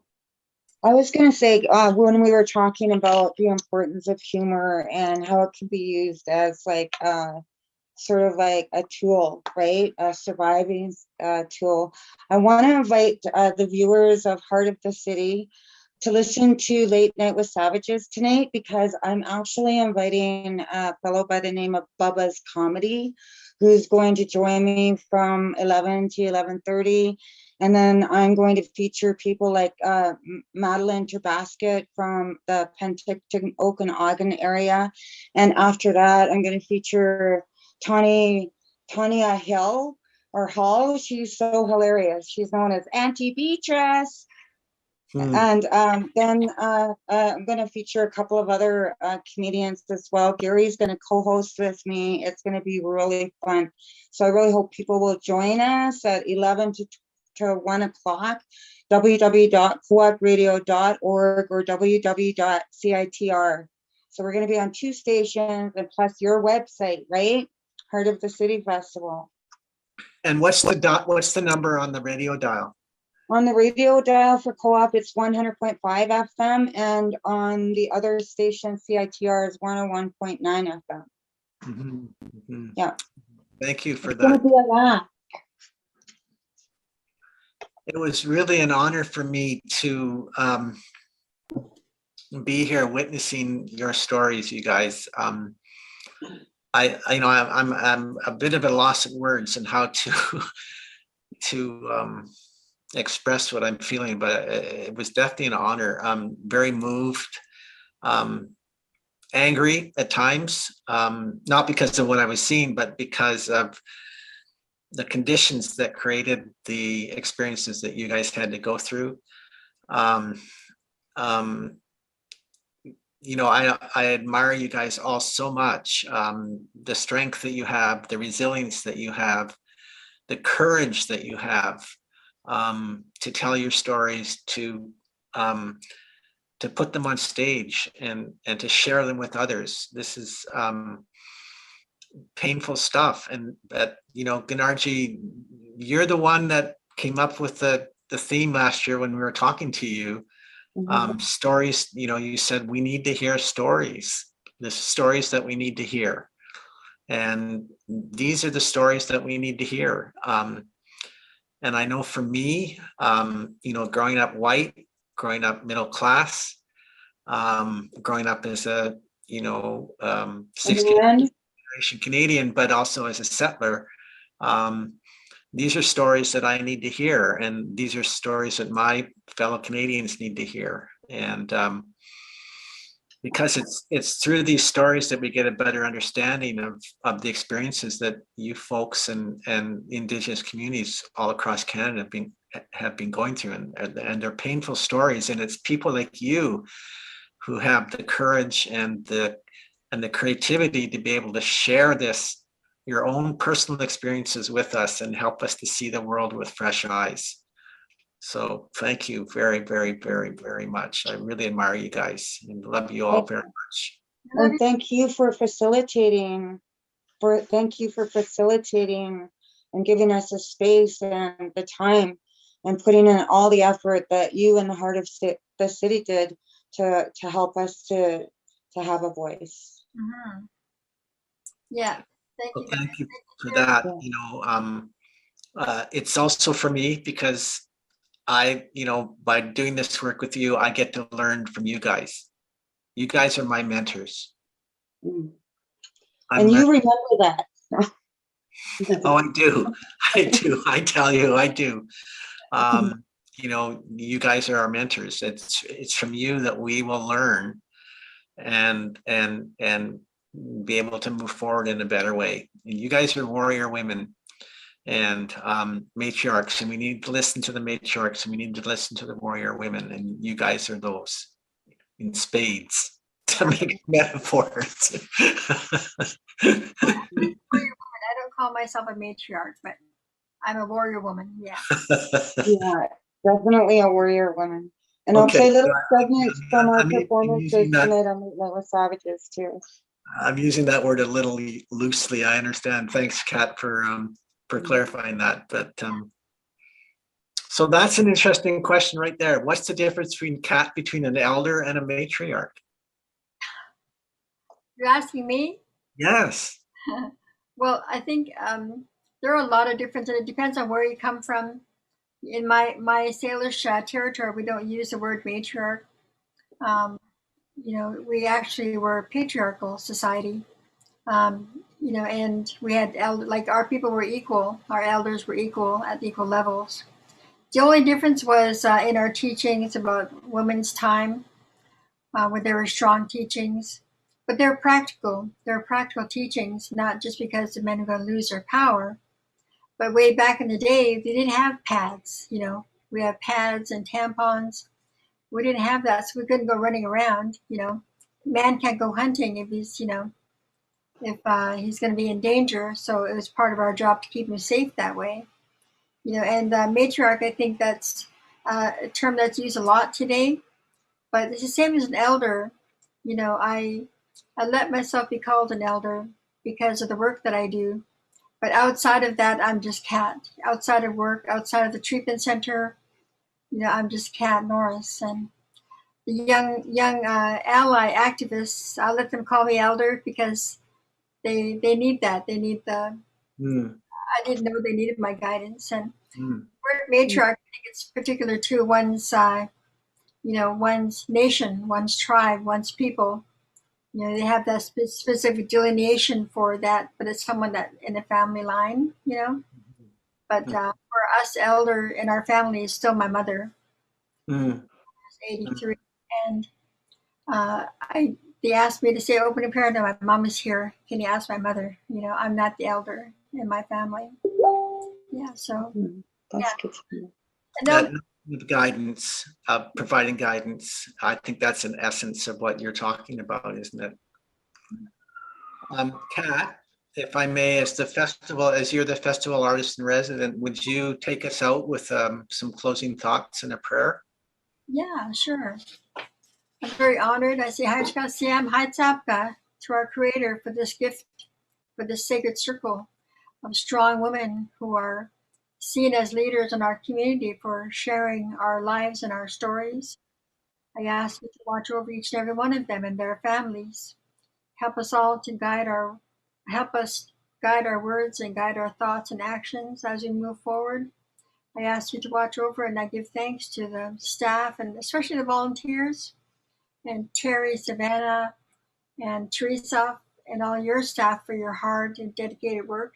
I was gonna say, when we were talking about the importance of humor and how it can be used as like, sort of like a tool, right? A surviving tool. I want to invite the viewers of Heart of the City to listen to Late Night with Savages tonight, because I'm actually inviting a fellow by the name of Bubba's Comedy, who's going to join me from 11 to 11:30. And then I'm going to feature people like Madeline Terbasket from the Penticton Okanagan area. And after that, I'm going to feature Tania Hill or Hall. She's so hilarious. She's known as Auntie Beatrice. And then I'm going to feature a couple of other comedians as well. Gary's going to co-host with me. It's going to be really fun. So I really hope people will join us at 11 to 1 o'clock, www.coopradio.org or www.citr. So we're going to be on 2 stations and plus your website, right? Heart of the City Festival. and what's the number on the radio dial? On the radio dial for Co-op, it's 100.5 FM, and on the other station, CITR, is 101.9 FM. Yeah. Thank you for It's gonna that. be a lot. It was really an honor for me to be here witnessing your stories, you guys. I'm a bit of a loss of words and how to express what I'm feeling, but it was definitely an honor. I'm very moved, angry at times, not because of what I was seeing, but because of the conditions that created the experiences that you guys had to go through. I admire you guys all so much. The strength that you have, the resilience that you have, the courage that you have to tell your stories, to put them on stage and to share them with others. This is painful stuff. And that, Gunargie, you're the one that came up with the theme last year when we were talking to you. Stories, you said we need to hear stories, the stories that we need to hear. And these are the stories that we need to hear. And I know for me, growing up white, growing up middle class, growing up as a, 60th generation Canadian, but also as a settler, these are stories that I need to hear. And these are stories that my fellow Canadians need to hear. And because it's through these stories that we get a better understanding of the experiences that you folks and Indigenous communities all across Canada have been going through, and they're painful stories. And it's people like you who have the courage and the creativity to be able to share your own personal experiences with us and help us to see the world with fresh eyes. So thank you very, very, very, very much. I really admire you guys and love you all very much. And thank you for facilitating, and giving us the space and the time and putting in all the effort that you and the Heart of the City did to help us to have a voice. Yeah. Thank you. Well, thank you for that. It's also for me because by doing this work with you, I get to learn from you guys. You guys are my mentors. And you remember that. Oh, I do. I tell you, I do. You guys are our mentors. It's from you that we will learn and be able to move forward in a better way. And you guys are warrior women. and matriarchs, and we need to listen to the matriarchs, and we need to listen to the warrior women, and you guys are those in spades, to make metaphors. I don't call myself a matriarch, but I'm a warrior woman. Yeah. Yeah, definitely a warrior woman. And I'll Okay, play little so segments from our I'm using performances that- tonight on Late Night with Savages too. I'm using that word a little loosely. I understand. Thanks, Kat, for clarifying that. But so that's an interesting question right there. What's the difference between an elder and a matriarch? You're asking me? Yes. Well, I think there are a lot of differences. It depends on where you come from. In my Salish territory, we don't use the word matriarch. You know, we actually were a patriarchal society. You know, and we had like our people were equal. Our elders were equal at equal levels. The only difference was in our teachings about women's time, where there were strong teachings, but they're practical. They're practical teachings, not just because the men are going to lose their power. But way back in the day, they didn't have pads. You know, we have pads and tampons. We didn't have that, so we couldn't go running around. You know, man can't go hunting if he's, you know, if he's going to be in danger. So it was part of our job to keep him safe that way. You know, and matriarch, I think that's a term that's used a lot today, but it's the same as an elder. You know, I let myself be called an elder because of the work that I do. But outside of that, I'm just Kat. Outside of work, outside of the treatment center, you know, I'm just Kat Norris. And the young ally activists, I'll let them call me elder because they need that. They need the. I didn't know they needed my guidance. And word matriarch, I think it's particular to one's, you know, one's nation, one's tribe, one's people. You know, they have that specific delineation for that, but it's someone that in the family line, you know. But for us, elder in our family is still my mother. She's 83, and they asked me to say opening prayer. No, my mom is here. Can you ask my mother? You know, I'm not the elder in my family. Yeah, so that's good. And with guidance, providing guidance, I think that's an essence of what you're talking about, isn't it? Kat, if I may, as you're the festival artist in resident, would you take us out with some closing thoughts and a prayer? yeah, sure. I'm very honored. I say Haichka Haitzapka to our Creator for this gift, for this sacred circle of strong women who are seen as leaders in our community for sharing our lives and our stories. I ask you to watch over each and every one of them and their families. Help us guide our words and guide our thoughts and actions as we move forward. I ask you to watch over, and I give thanks to the staff and especially the volunteers and Terry, Savannah, and Teresa, and all your staff for your hard and dedicated work.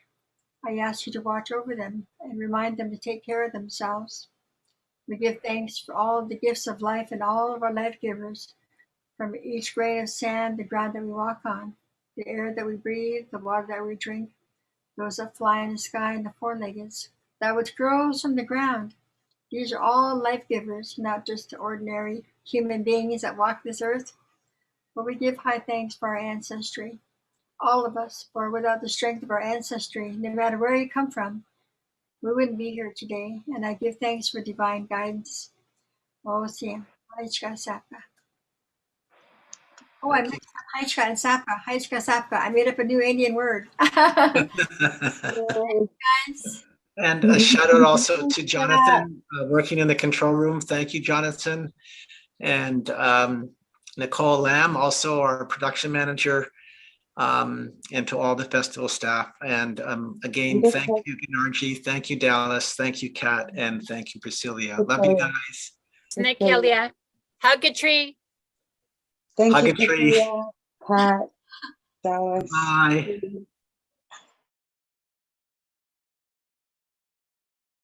I ask you to watch over them and remind them to take care of themselves. We give thanks for all of the gifts of life and all of our life givers, from each grain of sand, the ground that we walk on, the air that we breathe, the water that we drink, those that fly in the sky and the four-leggeds, that which grows from the ground. These are all life givers, not just the ordinary human beings that walk this earth. But we give high thanks for our ancestry, all of us, for without the strength of our ancestry, no matter where you come from, we wouldn't be here today. And I give thanks for divine guidance. Oh, I mixed up Haichka and Sapka. Haichka, Sapka. I made up a new Indian word. Guys. And a shout out also to Jonathan working in the control room. Thank you, Jonathan. And Nicole Lamb, also our production manager, and to all the festival staff. And again, thank you, Gunargie. Thank you, Dallas. Thank you, Kat. And thank you, Priscillia. Love you guys. Nick Helia. Hug a tree. Thank Hug you, a tree. Kat, Dallas. Bye.